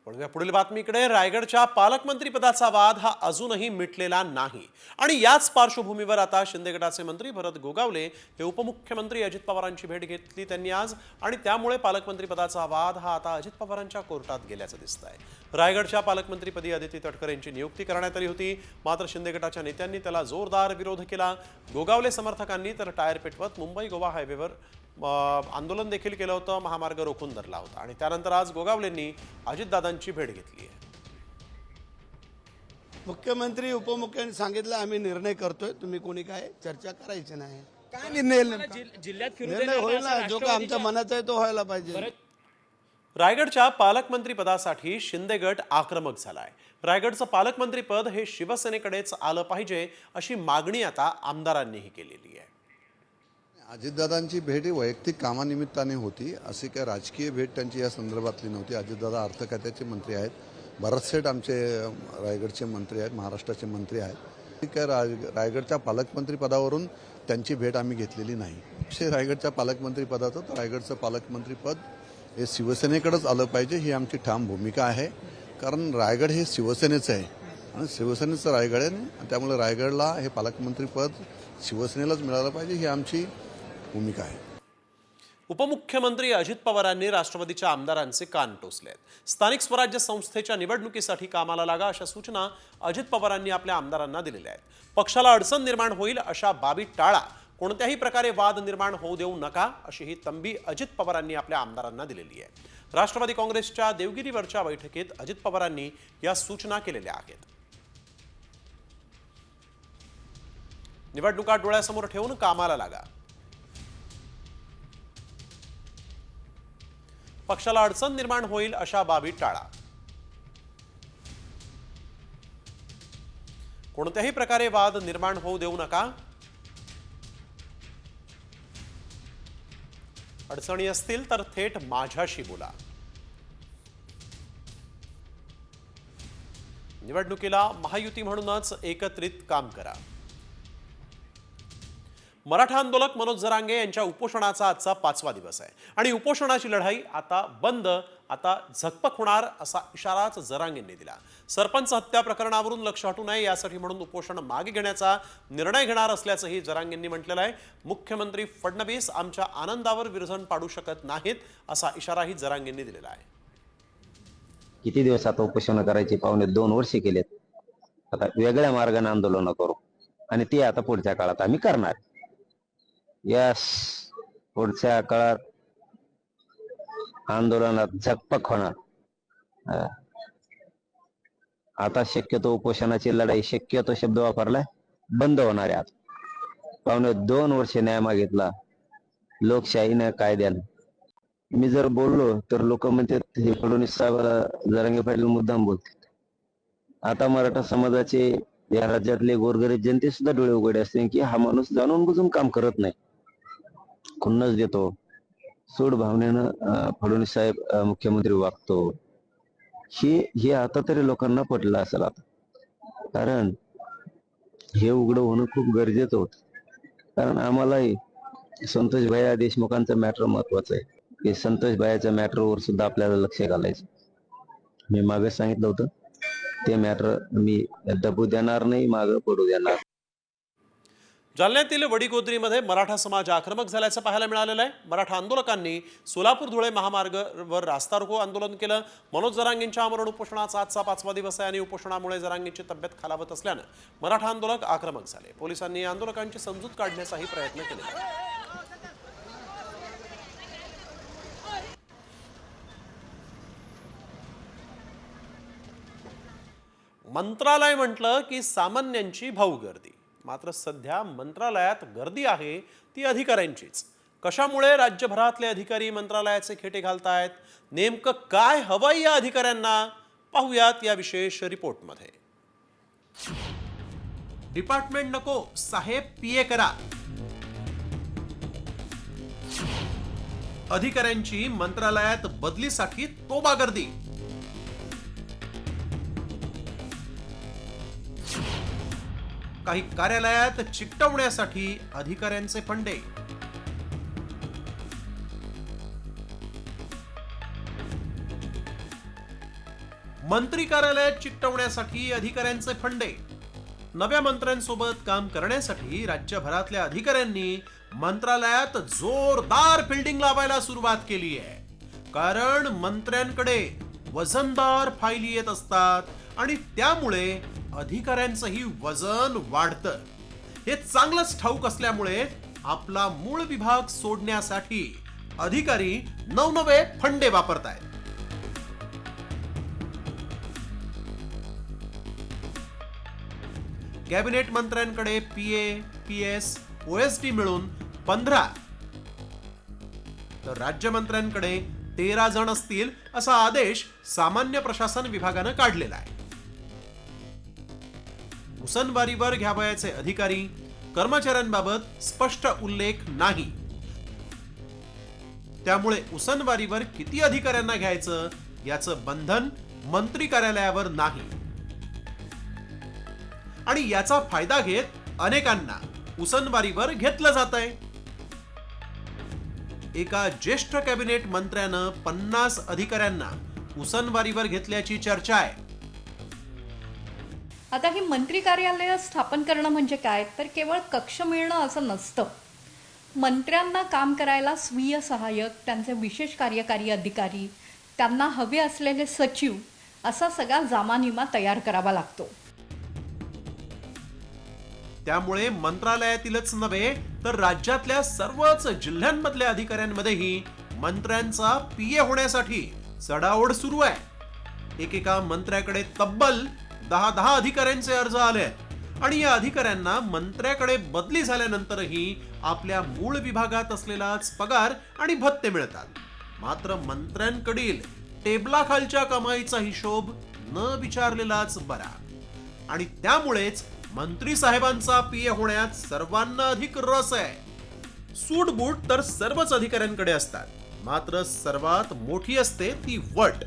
वळूया पुढील बातमीकडे. रायगडच्या पालकमंत्री पदाचा वाद हा अजूनही मिटलेला नाही आणि याच पार्श्वभूमीवर आता शिंदे गटाचे मंत्री भरत गोगावले हे उपमुख्यमंत्री अजित पवारांची भेट घेतली त्यांनी आज आणि त्यामुळे पालकमंत्री पदाचा वाद हा आता अजित पवारांच्या कोर्टात गेल्याचं दिसतंय. रायगडच्या पालकमंत्रीपदी अदिती तटकरे यांची नियुक्ती करण्यात आली होती. मात्र शिंदे गटाच्या नेत्यांनी त्याला जोरदार विरोध केला. गोगावले समर्थकांनी तर टायर पेटवत मुंबई गोवा हायवेवर आंदोलन देखील केलं होतं. महामार्ग रोखून धरला होता आणि त्यानंतर आज गोगावलेंनी अजितदादांची भेट घेतली आहे.
मुख्यमंत्री उपमुख्यमंत्री सांगितलं आम्ही निर्णय करतोय, तुम्ही कोणी काय चर्चा करायची नाही. काय निर्णय होईल ना, जो काय आमच्या मनाचा आहे तो व्हायला पाहिजे.
रायगडच्या पालकमंत्री पदासाठी शिंदे गट आक्रमक झालाय. रायगडचं पालकमंत्री पद हे शिवसेनेकडेच आलं पाहिजे अशी मागणी आता आमदारांनीही केलेली आहे.
अजितदादांची भेट ही वैयक्तिक कामानिमित्ताने होती, अशी काय राजकीय भेट त्यांची या संदर्भातली नव्हती. अजितदादा अर्थ खात्याचे मंत्री आहेत, भरतसेठ आमचे रायगडचे मंत्री आहेत, महाराष्ट्राचे मंत्री आहेत. काय रायगडच्या पालकमंत्री पदावरून त्यांची भेट आम्ही घेतलेली नाही. रायगडच्या पालकमंत्री पदाचं तर रायगडचं पालकमंत्री पद हे शिवसेनेकडेच आलं पाहिजे ही आमची ठाम भूमिका आहे. कारण रायगड हे शिवसेनेचं आहे आणि शिवसेनेचं रायगड आहे, त्यामुळे रायगडला हे पालकमंत्री पद शिवसेनेलाच मिळालं पाहिजे ही आमची भूमिका आहे.
उपमुख्यमंत्री अजित पवारांनी राष्ट्रवादीच्या आमदारांचे कान टोचलेत. स्थानिक स्वराज्य संस्थेच्या निवडणुकीसाठी कामाला लागा अशा सूचना अजित पवारांनी आपल्या आमदारांना दिलेल्या आहेत. पक्षाला अडचण निर्माण होईल अशा बाबी टाळा, कोणत्याही प्रकारे वाद निर्माण होऊ देऊ नका अशी ही तंबी अजित पवारांनी आपल्या आमदारांना दिलेली आहे. राष्ट्रवादी काँग्रेसच्या देवगिरीवरच्या बैठकीत अजित पवारांनी या सूचना केलेल्या आहेत. निवडणुका डोळ्यासमोर ठेवून कामाला लागा. पक्षाला अडचण निर्माण होईल अशा बाबी टाळा. कोणत्याही प्रकारे वाद निर्माण होऊ देऊ नका. अडचणी असतील तर थेट माझ्याशी बोला. निवडणुकीला महायुती म्हणूनच एकत्रित काम करा. मराठा आंदोलक मनोज जरांगे यांच्या उपोषणाचा आजचा 5वा दिवस आहे आणि उपोषणाची लढाई आता बंद, आता झकपक होणार असा इशाराच जरांगेंनी दिला. सरपंच हत्या प्रकरणावरून लक्ष हटू नये यासाठी म्हणून उपोषण मागे घेण्याचा निर्णय घेणार असल्याचंही जरांगेंनी म्हटलेलं आहे. मुख्यमंत्री फडणवीस आमच्या आनंदावर विरजण पाडू शकत नाहीत असा इशाराही जरांगेंनी दिलेला आहे.
किती दिवस आता उपोषण करायची? 2.25 वर्ष केलेत. आता वेगळ्या मार्गाने आंदोलन करू आणि ते आता पुढच्या काळात आम्ही करणार. यस, पुढच्या काळात आंदोलनात झकपक होणार. आता शक्यतो उपोषणाची लढाई, शक्यतो शब्द वापरलाय, बंद होणार आहे. आता 2.25 वर्ष न्याय मागितला लोकशाहीनं, कायद्यानं. मी जर बोललो तर लोक म्हणतात हे फडणवीस साहेबाला जरांगे पाटील मुद्दाम बोलतात. आता मराठा समाजाचे, या राज्यातले गोरगरीब जनते सुद्धा डोळे उघडे असतील की हा माणूस जाणून बुजून काम करत नाही, खुन्नस देतो, सूड भावनेनं फडणवीस साहेब मुख्यमंत्री वागतो. हे आता तरी लोकांना पटलं असेल आता, कारण हे उघडं होणं खूप गरजेचं होतं. कारण आम्हालाही संतोष भैया देशमुखांचं मॅटर महत्वाचं आहे की संतोष भैयाच्या मॅटरवर सुद्धा आपल्याला लक्ष घालायचं. मी मागे सांगितलं होतं ते मॅटर मी दबू देणार नाही, मागं पडू देणार.
जालन्यातील वडीगोद्रीमध्ये मराठा समाज आक्रमक झाल्याचं पाहायला मिळालेलं आहे. मराठा आंदोलकांनी सोलापूर धुळे महामार्गावर रास्ता रोको आंदोलन केलं. मनोज जरांगेंच्या आमरण उपोषणाचा आजचा 5वा दिवस आहे आणि उपोषणामुळे जरांगेंची तब्येत खालावत असल्यानं मराठा आंदोलक आक्रमक झाले. पोलिसांनी आंदोलकांची समजूत काढण्याचाही प्रयत्न केला. मंत्रालय म्हटलं की सामान्यांची भाऊ गर्दी. मात्र सध्या मंत्रालयात गर्दी आहे ती अधिकाऱ्यांचीच. कशामुळे राज्यभरातले अधिकारी मंत्रालयाचे खेटे घालतायत, नेमकं काय हवंय या अधिकाऱ्यांना, पाहूयात या विशेष रिपोर्टमध्ये. डिपार्टमेंट नको साहेब, पीए करा. अधिकाऱ्यांची मंत्रालयात बदलीसाठी तोबा गर्दी. काही कार्यालयात चिकटवण्यासाठी अधिकाऱ्यांचे फंडे. मंत्री कार्यालयात चिकटवण्यासाठी अधिकाऱ्यांचे फंडे. नव्या मंत्र्यांसोबत काम करण्यासाठी राज्यभरातल्या अधिकाऱ्यांनी मंत्रालयात जोरदार फिल्डिंग लावायला सुरुवात केली आहे. कारण मंत्र्यांकडे वजनदार फायली येत असतात आणि त्यामुळे अधिकाऱ्यांचंही वजन वाढतं. हे चांगलंच ठाऊक असल्यामुळे आपला मूळ विभाग सोडण्यासाठी अधिकारी नवनवे फंडे वापरतायत. कॅबिनेट मंत्र्यांकडे पीए, पीएस, ओएसडी मिळून 15 तर राज्यमंत्र्यांकडे 13 जण असतील असा आदेश सामान्य प्रशासन विभागानं काढलेला आहे. उसनवारीवर घ्यावयाचे अधिकारी, कर्मचाऱ्यांबाबत स्पष्ट उल्लेख नाही. त्यामुळे उसनवारीवर किती अधिकाऱ्यांना घ्यायचं याचं बंधन मंत्री कार्यालयावर नाही. आणि याचा फायदा घेत अनेकांना उसनवारीवर घेतलं जातंय. एका ज्येष्ठ कॅबिनेट मंत्र्यानं 50 अधिकाऱ्यांना उसनवारीवर घेतल्याची चर्चा आहे.
आता ही मंत्री कार्यालय स्थापन करणं म्हणजे काय, तर केवळ कक्ष मिळणं असं नसतं. मंत्र्यांना काम करायला स्वीय सहाय्यक, त्यांचे विशेष कार्यकारी अधिकारी, त्यांना हवे असलेले सचिव असा सगळा जामानिमा तयार करावा लागतो.
त्यामुळे मंत्रालयातीलच नव्हे तर राज्यातल्या सर्वच जिल्ह्यांमधल्या अधिकाऱ्यांमध्येही मंत्र्यांचा पीए होण्यासाठी चढाओढ सुरू आहे. एकेका मंत्र्याकडे तब्बल 10 अधिकाऱ्यांचे अर्ज आले आणि या अधिकाऱ्यांना मंत्र्याकडे बदली झाल्यानंतरही आपल्या मूळ विभागात असलेलाच पगार आणि भत्ते मिळतात. मात्र मंत्र्यांकडील टेबलाखालच्या कमाईचा हिशोब न विचारलेलाच बरा. आणि त्यामुळेच मंत्री साहेबांचा पीए होण्यात सर्वांना अधिक रस आहे. सूटबूट तर सर्वच अधिकाऱ्यांकडे असतात, मात्र सर्वात मोठी असते ती वट,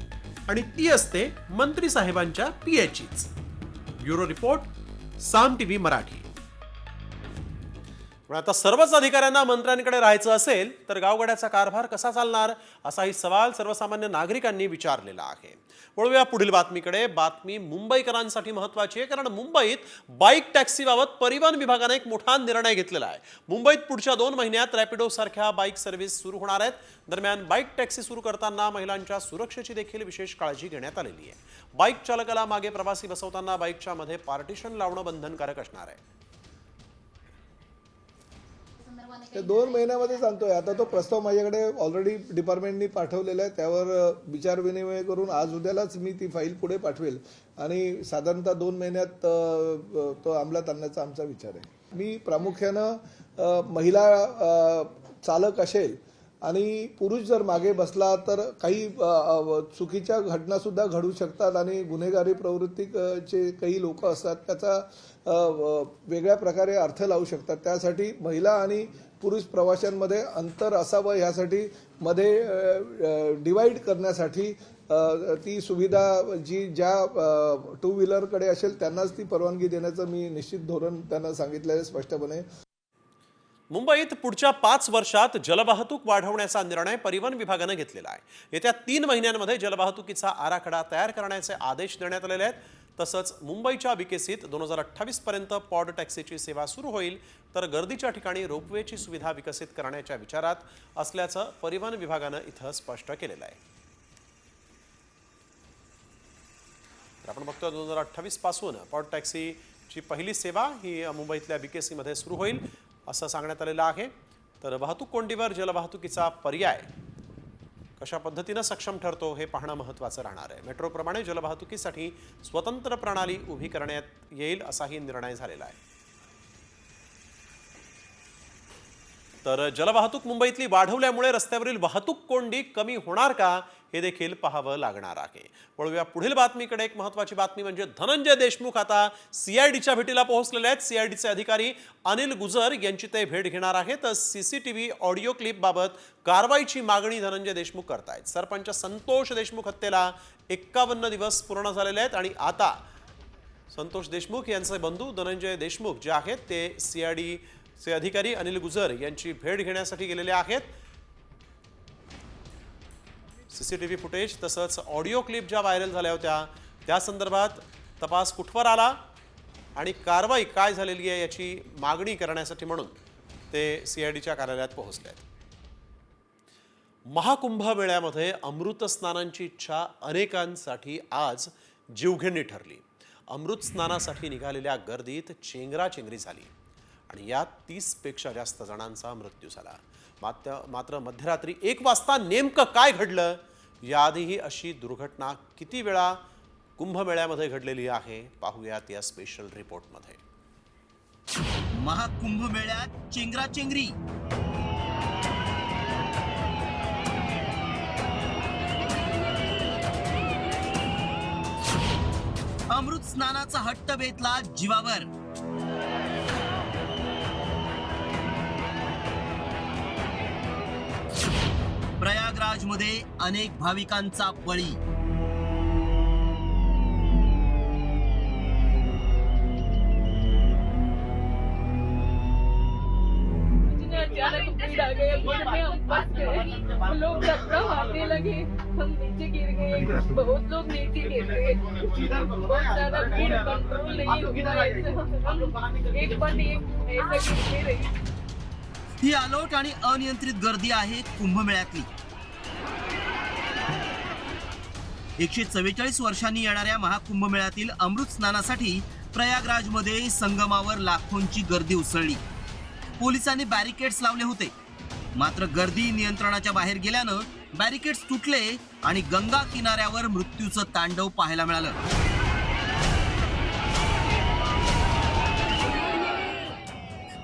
आणि ती असते मंत्री साहेबांच्या पीएचीच. ब्युरो रिपोर्ट, साम टीव्ही मराठी. पण आता सर्वच अधिकाऱ्यांना मंत्र्यांकडे राहायचं असेल तर गावगाड्याचा कारभार कसा चालणार, असाही सवाल सर्वसामान्य नागरिकांनी विचारलेला आहे. वळूया पुढील बातमीकडे. बातमी मुंबईकरांसाठी महत्त्वाची आहे, कारण मुंबईत बाईक टॅक्सीबाबत परिवहन विभागाने एक मोठा निर्णय घेतलेला आहे. मुंबईत पुढच्या 2 महिन्यात रॅपिडो सारख्या बाईक सर्व्हिस सुरू होणार आहेत. दरम्यान बाईक टॅक्सी सुरू करताना महिलांच्या सुरक्षेची देखील विशेष काळजी घेण्यात आलेली आहे. बाईक चालकाला मागे प्रवासी बसवताना बाईकच्या मध्ये पार्टिशन लावणं बंधनकारक असणार आहे.
ते 2 महिन्यामध्ये सांगतोय. आता तो प्रस्ताव माझ्याकडे ऑलरेडी डिपार्टमेंटनी पाठवलेला आहे. त्यावर विचारविनिमय करून आज उद्यालाच मी ती फाईल पुढे पाठवेल आणि साधारणतः 2 महिन्यात तो अंमलात आणण्याचा आमचा विचार आहे. मी प्रामुख्यानं महिला चालक असेल आणि पुरुष जर मागे बसला तर काही चुकीच्या घटनासुद्धा घडू शकतात आणि गुन्हेगारी प्रवृत्तीचे काही लोक असतात, त्याचा वेगळ्या प्रकारे अर्थ लावू शकतात. त्यासाठी महिला आणि पुरुष प्रवाशांमध्ये अंतर असावं, यासाठी मध्ये डिवाइड करण्यासाठी ती सुविधा ज्या 2 व्हीलरकडे असेल त्यांनाच ती परवानगी देण्याचं मी निश्चित धोरण त्यांना सांगितलं आहे स्पष्टपणे.
मुंबईत पुढच्या 5 वर्षात जलवाहतूक वाढवण्याचा निर्णय परिवहन विभागाने घेतलेला आहे. येत्या 3 महिन्यांमध्ये जलवाहतुकीचा आराखडा तयार करण्याचे आदेश देण्यात आलेले आहेत. तसंच मुंबईच्या विकेसित 2028 पर्यंत पॉड टॅक्सीची सेवा सुरू होईल, तर गर्दीच्या ठिकाणी रोपवेची सुविधा विकसित करण्याच्या विचारात असल्याचं परिवहन विभागानं इथं स्पष्ट केलेलं आहे. आपण बघतोय 2028 पासून पॉड टॅक्सीची पहिली सेवा ही मुंबईतल्या बीकेसीमध्ये सुरू होईल असं सांगण्यात आलेलं आहे. तर वाहतूक कोंडीवर जलवाहतुकीचा पर्याय कशा पद्धतीनं सक्षम ठरतो हे पाहणं महत्त्वाचं राहणार आहे. मेट्रोप्रमाणे जलवाहतुकीसाठी स्वतंत्र प्रणाली उभी करण्यात येईल असाही निर्णय झालेला आहे. तर जलवाहतूक मुंबईतली वाढवल्यामुळे रस्त्यावरील वाहतूक कोंडी कमी होणार का, हे देखील पाहावं लागणार आहे. वळूया पुढील बातमीकडे. एक महत्त्वाची बातमी म्हणजे धनंजय देशमुख आता सीआयडीच्या भेटीला पोहोचलेले आहेत. सीआयडीचे अधिकारी अनिल गुजर यांची ते भेट घेणार आहेत. सीसीटीव्ही ऑडिओ क्लिप बाबत कारवाईची मागणी धनंजय देशमुख करतायत. सरपंच संतोष देशमुख हत्येला 51 दिवस पूर्ण झालेले आहेत आणि आता संतोष देशमुख यांचे बंधू धनंजय देशमुख जे आहेत ते सीआयडीचे अधिकारी अनिल गुजर यांची भेट घेण्यासाठी गेलेले आहेत. सीसीटीव्ही फुटेज तसंच ऑडिओ क्लिप ज्या व्हायरल झाल्या होत्या त्या संदर्भात तपास कुठवर आला आणि कारवाई काय झालेली आहे याची मागणी करण्यासाठी म्हणून ते सीआयडीच्या कार्यालयात पोहोचले आहेत. महाकुंभमेळ्यामध्ये अमृत स्नानांची इच्छा अनेकांसाठी आज जीवघेणी ठरली. अमृत स्नानासाठी निघालेल्या गर्दीत चेंगराचेंगरी झाली आणि यात 30पेक्षा जास्त जणांचा मृत्यू झाला. मात्र मध्यरात्री 1 वाजता नेमकं काय घडलं, याआधीही अशी दुर्घटना किती वेळा कुंभमेळ्यामध्ये घडलेली आहे, पाहूयात या स्पेशल रिपोर्टमध्ये.
महाकुंभमेळ्यात चेंगराचेंगरी. अमृत स्नानाचा हट्ट बेतला जीवावर. प्रयागराजमध्ये अनेक भाविकांचा बळी.
अचानक भीड़ आ गई, भीड़ में हम फंस गए, लोग धक्का मारने लगे, हम नीचे गिर गए, बहुत लोग नीचे गिर गए, बहुत ज्यादा भीड़ कंट्रोल नहीं होता है, हम एक पल ऐसा गिरते रहे.
ही अलोट आणि अनियंत्रित गर्दी आहे कुंभमेळ्यातली. 144 वर्षांनी येणाऱ्या महाकुंभमेळ्यातील अमृत स्नानासाठी प्रयागराजमध्ये संगमावर लाखोंची गर्दी उसळली. पोलिसांनी बॅरिकेड्स लावले होते, मात्र गर्दी नियंत्रणाच्या बाहेर गेल्यानं बॅरिकेड्स तुटले आणि गंगा किनाऱ्यावर मृत्यूचं तांडव पाहायला मिळालं.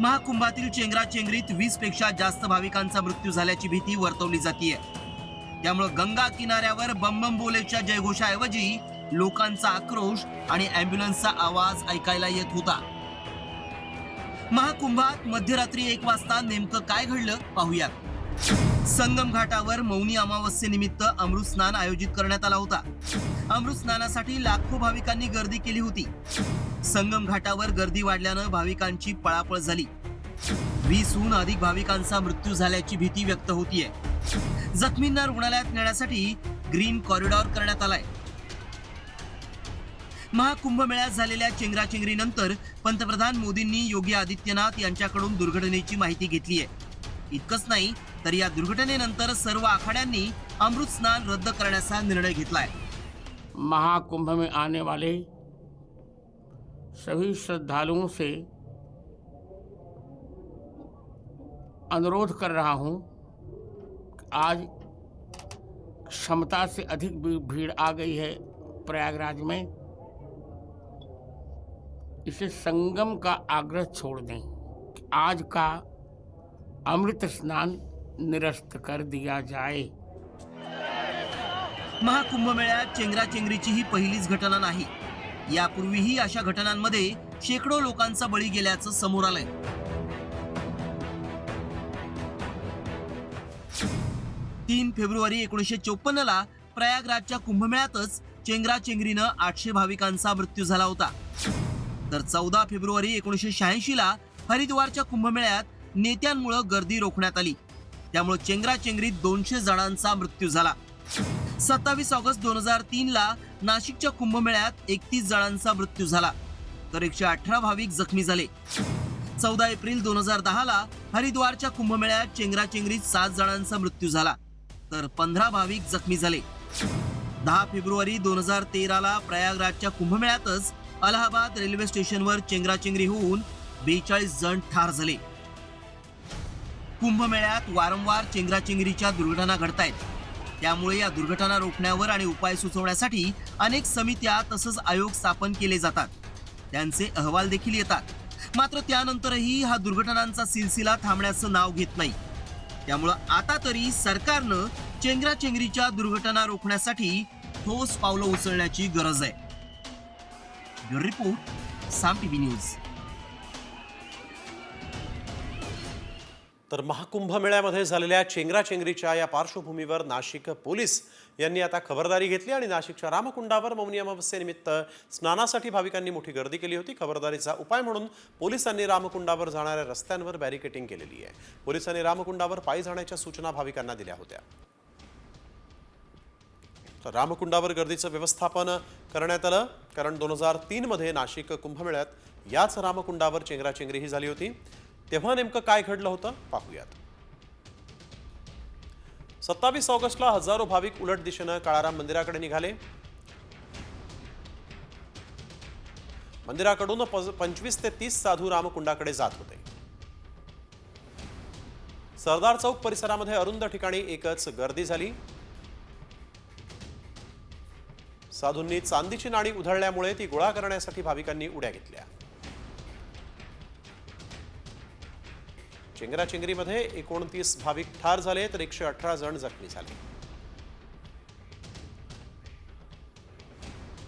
महाकुंभातील चेंगराचेंगरीत 20पेक्षा जास्त भाविकांचा मृत्यू झाल्याची भीती वर्तवली जातीये. त्यामुळे गंगा किनाऱ्यावर बंबम बोलेच्या जयघोषाऐवजी लोकांचा आक्रोश आणि अँब्युलन्सचा आवाज ऐकायला येत होता. महाकुंभात मध्यरात्री 1 वाजता नेमकं काय घडलं पाहूयात। संगम घाटावर मौनी अमावस्येनिमित्त अमृत स्नान आयोजित करण्यात आला होता। अमृत स्नानासाठी लाखो भाविकांनी गर्दी केली होती। संगम घाटावर गर्दी वाढल्यानं भाविकांची पळापळ झाली। 20हून अधिक भाविकांचा मृत्यू झाल्याची भीती व्यक्त होतीये। जखमींना रुग्णालयात नेण्यासाठी ग्रीन कॉरिडॉर करण्यात आलाय। महाकुंभमेळ्यात झालेल्या चेंगराचेंगरीनंतर पंतप्रधान मोदींनी योगी आदित्यनाथ यांच्याकडून दुर्घटनेची माहिती घेतली आहे। इतकंच नाही तर या दुर्घटनेनंतर सर्व आखाड्यांनी अमृत स्नान रद्द करण्याचा निर्णय घेतलाय।
महाकुंभ में आने वाले सभी श्रद्धालुओं से अनुरोध कर रहा हूं, आज क्षमता से अधिक भीड़ आ गई है प्रयागराज में। इसे संगम का आग्रह छोड़ दें। आज का अमृत स्नान निरस्त कर दिया जाए।
महाकुंभमेळ्यात चेंगराचेंगरीची ही पहिलीच घटना नाही। यापूर्वीही अशा घटनांमध्ये शेकडो लोकांचा बळी गेल्याचं समोर आलंय। 3 फेब्रुवारी 1954ला प्रयागराजच्या कुंभमेळ्यातच चेंगराचेंगरीनं 800 भाविकांचा मृत्यू झाला होता। तर 14 फेब्रुवारी 1986ला हरिद्वारच्या कुंभमेळ्यात नेत्यांमुळे गर्दी रोखण्यात आली, त्यामुळे चेंगराचेंगरीत 200 जणांचा मृत्यू झाला। 27 ऑगस्ट 2003ला नाशिकच्या कुंभमेळ्यात 31 जणांचा मृत्यू झाला, तर 118 भाविक जखमी झाले। 14 एप्रिल 2010ला हरिद्वारच्या कुंभमेळ्यात चेंगराचेंगरीत 7 जणांचा मृत्यू झाला, तर 15 भाविक जखमी झाले। 10 फेब्रुवारी 2013ला प्रयागराजच्या कुंभमेळ्यातच अलाहाबाद रेल्वे स्टेशनवर चेंगराचेंगरी होऊन 42 जण ठार झाले। कुंभमेळ्यात वारंवार चेंगराचेंगरीच्या दुर्घटना घडतायत, त्यामुळे या दुर्घटना रोखण्यावर आणि उपाय सुचवण्यासाठी अनेक समित्या तसंच आयोग स्थापन केले जातात, त्यांचे अहवाल देखील येतात। मात्र त्यानंतरही हा दुर्घटनांचा सिलसिला थांबण्याचं नाव घेत नाही। त्यामुळं आता तरी सरकारनं चेंगराचेंगरीच्या दुर्घटना रोखण्यासाठी ठोस पावलं उचलण्याची गरज आहे। ब्युरो रिपोर्ट, साम टीव्ही न्यूज।
तर महाकुंभमेळ्यामध्ये झालेल्या चेंगराचेंगरीच्या या पार्श्वभूमीवर नाशिक पोलीस यांनी आता खबरदारी घेतली आणि नाशिकच्या रामकुंडावर मौनी अमावस्येनिमित्त स्नानासाठी भाविकांनी मोठी गर्दी केली होती। खबरदारीचा उपाय म्हणून पोलिसांनी रामकुंडावर जाणाऱ्या रस्त्यांवर बॅरिकेडिंग केलेली आहे। पोलिसांनी रामकुंडावर पायी जाण्याच्या सूचना भाविकांना दिल्या होत्या। तर रामकुंडावर गर्दीचं व्यवस्थापन करण्यात आलं, कारण 2003 मध्ये नाशिक कुंभमेळ्यात याच रामकुंडावर चेंगराचेंगरी ही झाली होती। तेव्हा नेमकं काय घडलं होतं पाहूयात। 27 ऑगस्टला हजारो भाविक उलट दिशेनं काळाराम मंदिराकडे निघाले। मंदिराकडून 25 ते 30 साधू रामकुंडाकडे जात होते। सरदार चौक परिसरामध्ये अरुंद ठिकाणी एकच गर्दी झाली। साधूंनी चांदीची नाणी उधळल्यामुळे ती गोळा करण्यासाठी भाविकांनी उड्या घेतल्या। चेंगराचेंगरीमध्ये 29 भाविक ठार झाले, तर 118 जण जखमी झाले।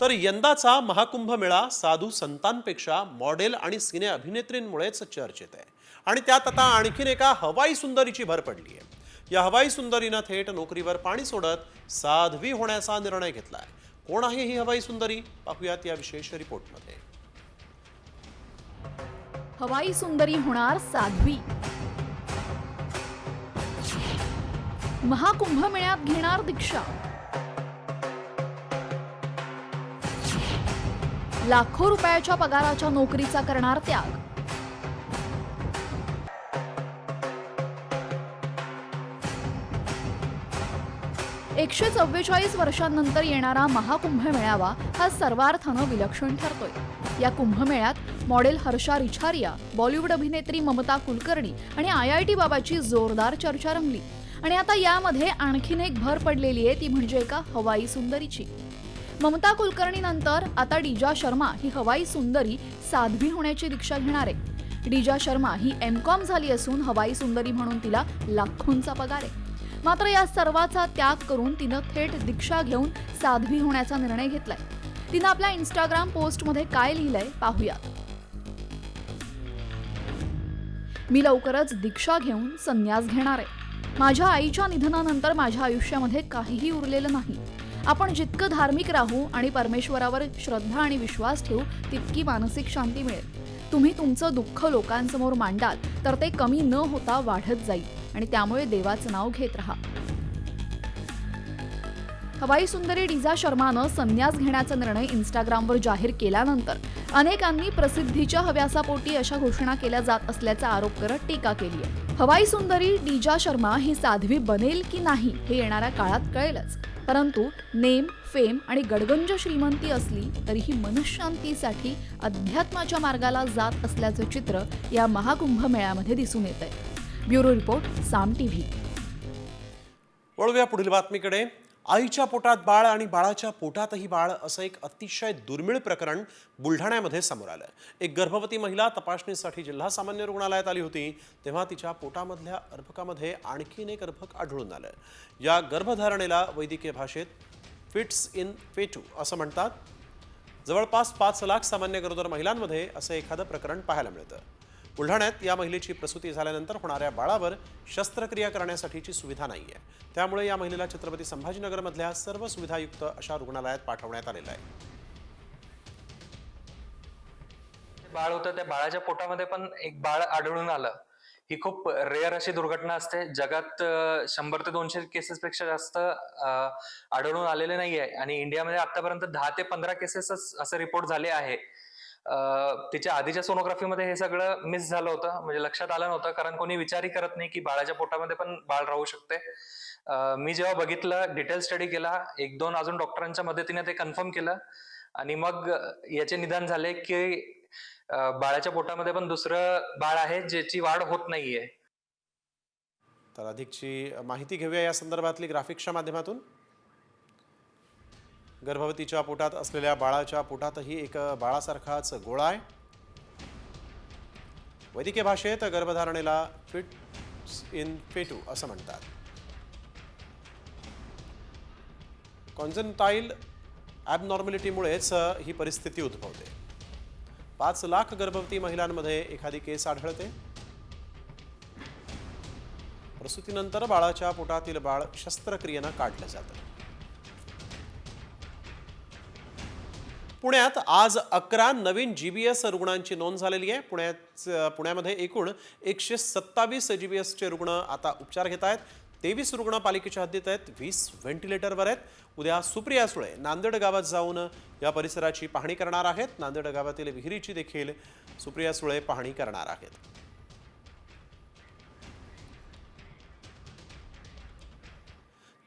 तर यंदाचा महाकुंभ मेळा साधू संतांपेक्षा मॉडेल आणि सिने अभिनेत्रींमुळेच चर्चेत आहे आणि त्यात आता आणखीन एका हवाई सुंदरीची भर पडली आहे। या हवाई सुंदरीनं थेट नोकरीवर पाणी सोडत साध्वी होण्याचा निर्णय घेतलाय। कोण आहे ही हवाई सुंदरी पाहूयात या विशेष रिपोर्टमध्ये।
हवाई सुंदरी होणार साध्वी, महाकुंभ मेळ्यात घेणार दीक्षा, लाखो रुपयाच्या पगाराच्या नोकरीचा करणार त्याग, एकशे 44 वर्षांनंतर येणारा महाकुंभ मेळावा हा सर्वार्थानं विलक्षण ठरतोय। या कुंभमेळ्यात मॉडेल हर्षा रिछारिया, बॉलिवूड अभिनेत्री ममता कुलकर्णी आणि IIT बाबाची जोरदार चर्चा रंगली। आणि आता यामध्ये आणखीन एक भर पडलेली आहे, ती म्हणजे एका हवाई सुंदरीची। ममता कुलकर्णी नंतर आता डीजा शर्मा ही हवाई सुंदरी साध्वी होण्याची दीक्षा घेणार आहे। डीजा शर्मा ही MCOM झाली असून हवाई सुंदरी म्हणून तिला लाखोंचा पगार आहे। मात्र या सर्वाचा त्याग करून तिनं थेट दीक्षा घेऊन साध्वी होण्याचा निर्णय घेतलाय। तिनं आपल्या Instagram पोस्टमध्ये काय लिहिलंय पाहूयात। मी लवकरच दीक्षा घेऊन संन्यास घेणार आहे. माझ्या आईच्या निधनानंतर माझ्या आयुष्यामध्ये काहीही उरलेलं नाही. आपण जितकं धार्मिक राहू आणि परमेश्वरावर श्रद्धा आणि विश्वास ठेवू तितकी मानसिक शांती मिळेल. तुम्ही तुमचं दुःख लोकांसमोर मांडाल तर ते कमी न होता वाढत जाईल आणि त्यामुळे देवाचं नाव घेत राहा. हवाई सुंदरी डीजा शर्मानं संन्यास घेण्याचा निर्णय इंस्टाग्रामवर जाहीर केल्यानंतर अनेकांनी प्रसिद्धीच्या हव्यासापोटी अशा घोषणा केल्या जात असल्याचा आरोप करत टीका केली आहे. हवाई सुंदरी डीजा शर्मा ही साध्वी बनेल की नाही हे येणाऱ्या काळात कळेलच. परंतु नेम, फेम आणि गडगंज श्रीमंती असली तरीही मनःशांतीसाठी अध्यात्माच्या मार्गाला जात असल्याचं चित्र या महाकुंभ मेळ्यामध्ये दिसून येत आहे. ब्युरो रिपोर्ट, साम टीव्ही.
वळूया पुढील बातमीकडे. आईच्या पोटात बाळ आणि बाळाच्या पोटातही बाळ असं एक अतिशय दुर्मिळ प्रकरण बुलढाण्यामध्ये समोर आलं. एक गर्भवती महिला तपासणीसाठी जिल्हा सामान्य रुग्णालयात आली होती तेव्हा तिच्या पोटामधल्या अर्भकामध्ये आणखीन एक अर्भक आढळून आलं. या गर्भधारणेला वैद्यकीय भाषेत फिट्स इन पेटू असं म्हणतात. जवळपास 5 लाख सामान्य गरोदर महिलांमध्ये असं एखादं प्रकरण पाहायला मिळतं. बुलढाण्यात या महिलेची प्रसूती झाल्यानंतर होणाऱ्या बाळावर शस्त्रक्रिया करण्यासाठीची सुविधा नाही आहे. त्यामुळे या महिलेला छत्रपती संभाजीनगरमधल्या सर्व सुविधायुक्त अशा रुग्णालयात पाठवण्यात आलेलं आहे.
बाळ होतं त्या बाळाच्या पोटामध्ये पण एक बाळ आढळून आलं. ही खूप रेअर अशी दुर्घटना असते. जगात 100 ते 200 केसेस पेक्षा जास्त आढळून आलेले नाही आहे आणि इंडियामध्ये आतापर्यंत 10 ते 15 केसेस असे रिपोर्ट झाले आहे. तिच्या आधीच्या सोनोग्राफीमध्ये हे सगळं मिस झालं होतं, म्हणजे लक्षात आलं नव्हतं, कारण कोणी विचारही करत नाही की बाळाच्या पोटामध्ये पण बाळ राहू शकते. मी जेव्हा बघितलं, डिटेल स्टडी केला, 1-2 अजून डॉक्टरांच्या मदतीने ते कन्फर्म केलं आणि मग याचे निदान झाले की बाळाच्या पोटामध्ये पण दुसरं बाळ आहे ज्याची वाढ होत नाहीये.
तर अधिकची माहिती घेऊया या संदर्भातली ग्राफिक्सच्या माध्यमातून. गर्भवतीच्या पोटात असलेल्या बाळाच्या पोटातही एक बाळासारखाच गोळा आहे. वैद्यकीय भाषेत गर्भधारणेला फिट्स इन पेटू असं म्हणतात. कॉन्जन्टाईल ॲबनॉर्मॅलिटीमुळेच ही परिस्थिती उद्भवते. 5 लाख गर्भवती महिलांमध्ये एखादी केस आढळते. प्रसूतीनंतर बाळाच्या पोटातील बाळ शस्त्रक्रियेनं काढलं जातं. पुण्यात आज 11 नवीन GBS रुग्णांची नोंद झालेली आहे. पुण्यामध्ये एकूण 127 GBSचे रुग्ण आता उपचार घेत आहेत. 23 रुग्ण पालिकेच्या हद्दीत आहेत. 20 व्हेंटिलेटरवर आहेत. उद्या सुप्रिया सुळे नांदेड गावात जाऊन या परिसराची पाहणी करणार आहेत. नांदेड गावातील विहिरीची देखील सुप्रिया सुळे पाहणी करणार आहेत.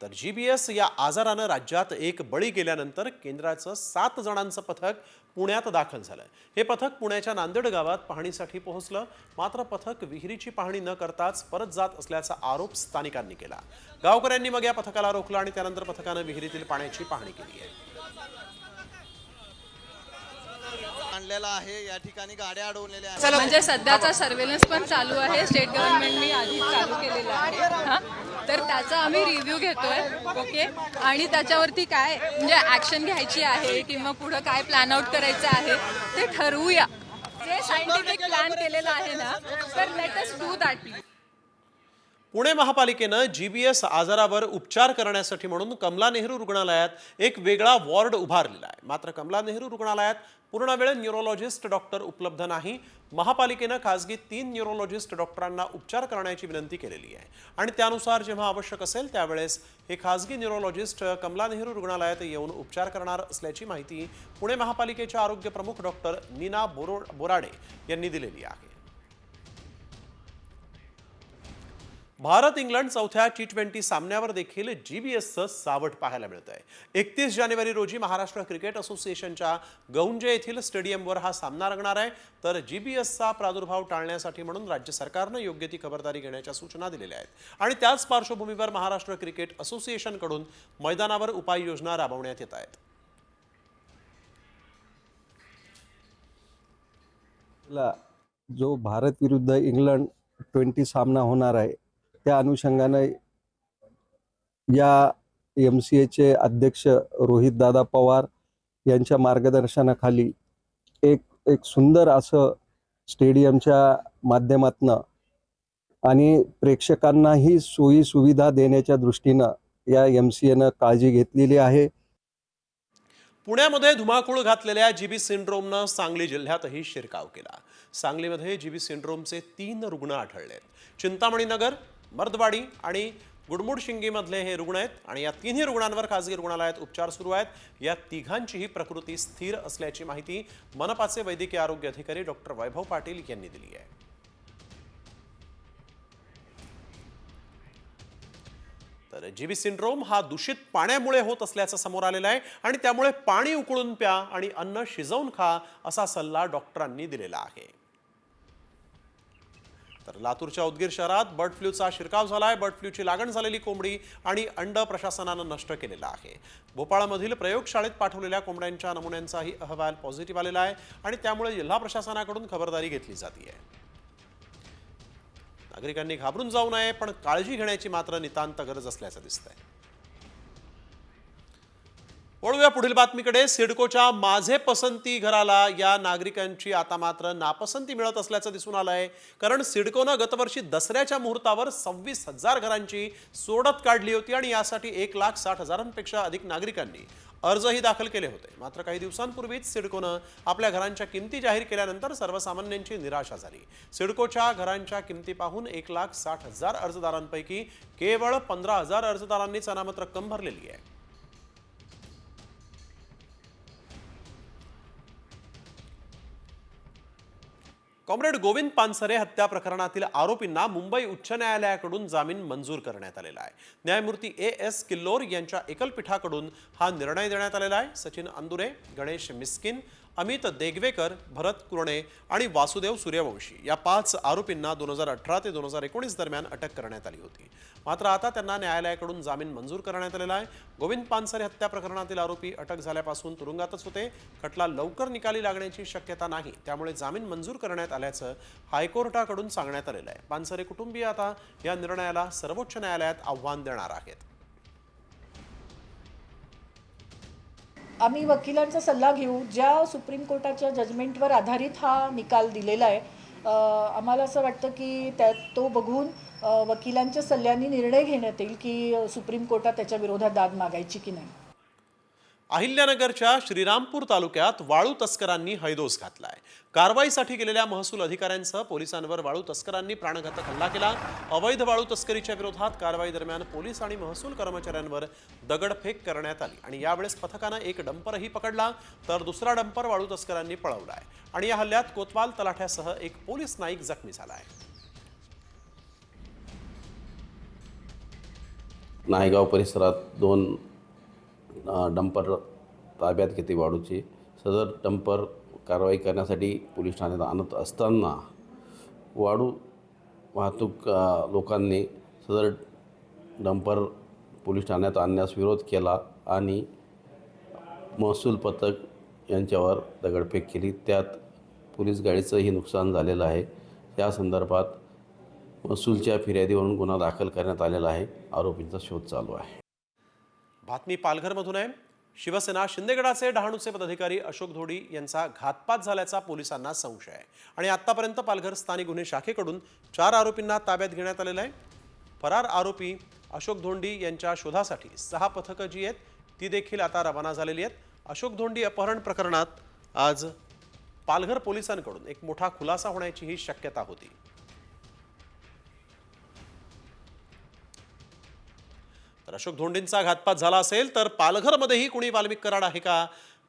तर GBS या आजारानं राज्यात एक बळी गेल्यानंतर केंद्राचं 7 जणांचं पथक पुण्यात दाखल झालं. हे पथक पुण्याच्या नांदेड गावात पाहणीसाठी पोहोचलं. मात्र पथक विहिरीची पाहणी न करताच परत जात असल्याचा आरोप स्थानिकांनी केला. गावकऱ्यांनी मग या पथकाला रोखलं आणि त्यानंतर पथकानं विहिरीतील पाण्याची पाहणी केली आहे.
आणलेला आहे, या ठिकाणी गाड्या अडवलेल्या आहेत.
म्हणजे सध्याचा सर्वेलन्स पण चालू आहे. स्टेट गव्हर्नमेंटनी आधी चालू केलेला आहे. तर त्याचा आम्ही रिव्ह्यू घेतोय. ओके, आणि त्याच्यावरती काय म्हणजे ऍक्शन घ्यायची आहे किंवा पुढे काय प्लॅन आउट करायचं आहे ते ठरवूया. जे सायंटिफिक प्लॅन केलेलं आहे ना, तर let us do that please.
Pune महापालिकेनं GBS आजारावर उपचार करण्यासाठी म्हणून कमला नेहरू रुग्णालयात एक वेगळा वॉर्ड उभारलेला आहे. मात्र कमला नेहरू रुग्णालयात पूर्णवेळ न्यूरोलॉजिस्ट डॉक्टर उपलब्ध नाही. महापालिकेनं खासगी 3 न्यूरोलॉजिस्ट डॉक्टरांना उपचार करण्याची विनंती केलेली आहे आणि त्यानुसार जेव्हा आवश्यक असेल त्यावेळेस हे खासगी न्यूरोलॉजिस्ट कमला नेहरू रुग्णालयात येऊन उपचार करणार असल्याची माहिती पुणे महापालिकेच्या आरोग्य प्रमुख डॉक्टर नीना बोराडे यांनी दिलेली आहे. भारत इंग्लंड चौथ्या T20 सामन्यावर देखील GBSचं सावट पाहायला मिळत आहे. 31 जानेवारी रोजी महाराष्ट्र क्रिकेट असोसिएशनच्या गौंजे येथील स्टेडियमवर हा सामना रंगणार आहे. तर GBSचा प्रादुर्भाव टाळण्यासाठी म्हणून राज्य सरकारनं योग्य ती खबरदारी घेण्याच्या सूचना दिलेल्या आहेत आणि त्याच पार्श्वभूमीवर महाराष्ट्र क्रिकेट असोसिएशनकडून मैदानावर उपाययोजना राबवण्यात येत आहेत.
जो भारत विरुद्ध इंग्लंड 20 सामना होणार आहे त्या अनुषंगाने या MCAचे अध्यक्ष रोहित दादा पवार यांच्या मार्गदर्शनाखाली एक सुंदर असं स्टेडियमच्या माध्यमातून आणि प्रेक्षकांनाही सोयी सुविधा देण्याच्या दृष्टीनं या MCAनं काळजी घेतलेली आहे.
पुण्यामध्ये धुमाकूळ घातलेल्या जीबी सिंड्रोमनं सांगली जिल्ह्यातही शिरकाव केला. सांगलीमध्ये जीबी सिंड्रोमचे 3 रुग्ण आढळलेत. चिंतामणी नगर, मर्दवाडी आणि गुडमुडशिंगीमधले हे रुग्ण आहेत आणि या 3ही रुग्णांवर खासगी रुग्णालयात उपचार सुरू आहेत. या तिघांचीही प्रकृती स्थिर असल्याची माहिती मनपाचे वैद्यकीय आरोग्य अधिकारी डॉक्टर वैभव पाटील यांनी दिली आहे. तर जीबी सिंड्रोम हा दूषित पाण्यामुळे होत असल्याचं समोर आलेलं आहे आणि त्यामुळे पाणी उकळून प्या आणि अन्न शिजवून खा असा सल्ला डॉक्टरांनी दिलेला आहे. तर लातूरच्या उदगीर शहरात बर्ड फ्लूचा शिरकाव झालाय. बर्ड फ्लूची लागण झालेली कोंबडी आणि अंड प्रशासनानं नष्ट केलेलं आहे. भोपाळमधील प्रयोगशाळेत पाठवलेल्या कोंबड्यांच्या नमुन्यांचाही अहवाल पॉझिटिव्ह आलेला आहे आणि त्यामुळे जिल्हा प्रशासनाकडून खबरदारी घेतली जाते. नागरिकांनी घाबरून जाऊ नये, पण काळजी घेण्याची मात्र नितांत गरज असल्याचं दिसतंय. वळूया पुढील बातमीकडे. सिडकोच्या माझे पसंती घराला या नागरिकांची आता मात्र नापसंती मिळत असल्याचं दिसून आलंय. कारण सिडकोनं गतवर्षी दसऱ्याच्या मुहूर्तावर 26,000 घरांची सोडत काढली होती आणि यासाठी 1,60,000पेक्षा अधिक नागरिकांनी अर्जही दाखल केले होते. मात्र काही दिवसांपूर्वीच सिडकोनं आपल्या घरांच्या किमती जाहीर केल्यानंतर सर्वसामान्यांची निराशा झाली. सिडकोच्या घरांच्या किमती पाहून 1,60,000 अर्जदारांपैकी केवळ 15,000 अर्जदारांनीच अनामत रक्कम भरलेली आहे. कॉम्रेड गोविंद पानसरे हत्या प्रकरणातील आरोपींना मुंबई उच्च न्यायालयाकडून जामीन मंजूर करण्यात आलेला आहे. न्यायमूर्ती A.S. किल्लोर यांच्या एकलपीठाकडून हा निर्णय देण्यात आलेला आहे. सचिन अंदुरे, गणेश मिस्किन, अमित देगवेकर, भरत कुरणे आणि वासुदेव सूर्यवंशी या 5 आरोपींना 2018 ते 2019 दरम्यान अटक करण्यात आली होती. मात्र आता त्यांना न्यायालयाकडून जामीन मंजूर करण्यात आलेला आहे. गोविंद पानसरे हत्या प्रकरणातील आरोपी अटक झाल्यापासून तुरुंगातच होते. खटला लवकर निकाली लागण्याची शक्यता नाही, त्यामुळे जामीन मंजूर करण्यात आल्याचं हायकोर्टाकडून सांगण्यात आलेलं आहे. पानसरे कुटुंबीय आता या निर्णयाला सर्वोच्च न्यायालयात आव्हान देणार आहेत.
आम्ही वकिलांचा सल्ला घेऊ. ज्या सुप्रीम कोर्टाच्या जजमेंटवर आधारित हा निकाल दिलेला आहे, आम्हाला असं वाटतं की तो बघून वकिलांच्या सल्ल्याने निर्णय घेण्यात येईल की सुप्रीम कोर्टात त्याच्या विरोधात दाद मागायची की नाही.
अहिल्यानगरच्या श्रीरामपूर तालुक्यात वाळू तस्करांनी हैदोस घातलाय. कारवाईसाठी गेलेल्या महसूल अधिकाऱ्यांसह पोलिसांवर वाळू तस्करांनी प्राणघातक हल्ला केला. अवैध वाळू तस्करीच्या विरोधात कारवाई दरम्यान पोलीस आणि महसूल कर्मचाऱ्यांवर दगडफेक करण्यात आली आणि यावेळेस पथकानं एक डंपरही पकडला, तर दुसरा डंपर वाळू तस्करांनी पळवलाय आणि या हल्ल्यात कोतवाल तलाठ्यासह एक पोलीस नाईक जखमी झालाय.
नायगाव परिसरात 2 डंपर ताब्यात घेतली वाळूची. सदर डंपर कारवाई करण्यासाठी पोलीस ठाण्यात आणत असताना वाळू वाहतूक लोकांनी सदर डंपर पोलीस ठाण्यात आणण्यास विरोध केला आणि महसूल पथक यांच्यावर दगडफेक केली. त्यात पोलीस गाडीचंही नुकसान झालेलं आहे. या संदर्भात महसूलच्या फिर्यादीवरून गुन्हा दाखल करण्यात आलेला आहे. आरोपींचा शोध चालू आहे.
बातमी पालघरमधून आहे. शिवसेना शिंदेगडाचे डहाणूचे पदाधिकारी अशोक धोंडी यांचा घातपात झाल्याचा पोलिसांना संशय आहे आणि आतापर्यंत पालघर स्थानिक गुन्हे शाखेकडून 4 आरोपींना ताब्यात घेण्यात आलेलं आहे. फरार आरोपी अशोक धोंडी यांच्या शोधासाठी 6 पथकं जी आहेत ती देखील आता रवाना झालेली आहेत. अशोक धोंडी अपहरण प्रकरणात आज पालघर पोलिसांकडून एक मोठा खुलासा होण्याची ही शक्यता होती. तर अशोक धोंडींचा घातपात झाला असेल तर पालघरमध्येही कुणी वाल्मिक कराड आहे का,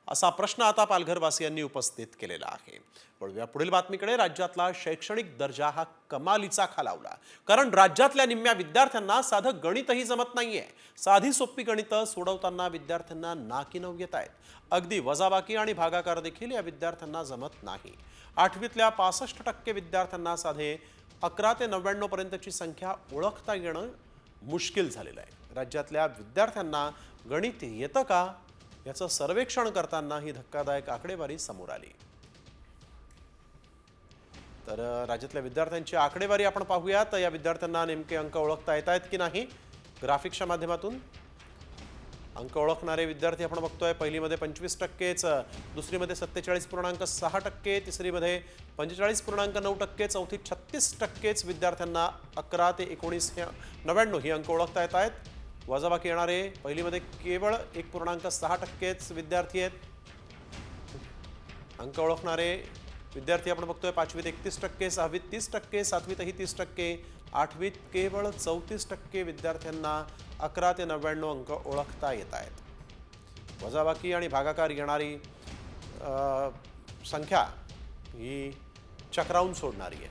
असा प्रश्न आता पालघरवासियांनी उपस्थित केलेला आहे. वळूया पुढील बातमीकडे. राज्यातला शैक्षणिक दर्जा हा कमालीचा खालावला, कारण राज्यातल्या निम्म्या विद्यार्थ्यांना साधं गणितही जमत नाहीये. साधी सोपी गणितं सोडवताना विद्यार्थ्यांना नाकीनऊ येत आहेत. अगदी वजाबाकी आणि भागाकार देखील या विद्यार्थ्यांना जमत नाही. 8वीतल्या 65% विद्यार्थ्यांना साधे 11 ते 99 पर्यंतची संख्या ओळखता येणं मुश्किल झालेलं आहे. राज्यातल्या विद्यार्थ्यांना गणित येतं का, याचं सर्वेक्षण करताना ही धक्कादायक आकडेवारी समोर आली. तर राज्यातल्या विद्यार्थ्यांची आकडेवारी आपण पाहूया. तर या विद्यार्थ्यांना नेमके अंक ओळखता येत आहेत की नाही ग्राफिक्सच्या माध्यमातून. अंक ओळखणारे विद्यार्थी आपण बघतोय. पहिलीमध्ये 25%, दुसरीमध्ये 47.6%, तिसरीमध्ये 45.9%, चौथीत 36% विद्यार्थ्यांना 11 ते 19 हे 99 ही अंक ओळखता येत आहेत. वजाबाकी येणारे पहिलीमध्ये केवळ 1.6%च विद्यार्थी आहेत. अंक ओळखणारे विद्यार्थी आपण बघतोय. पाचवीत 31%, सहावीत 30%, सातवीतही 30%, आठवीत केवळ 34% विद्यार्थ्यांना 11 ते 99 अंक ओळखता येत आहेत. वजाबाकी आणि भागाकार येणारी संख्या ही चक्रावून सोडणारी आहे.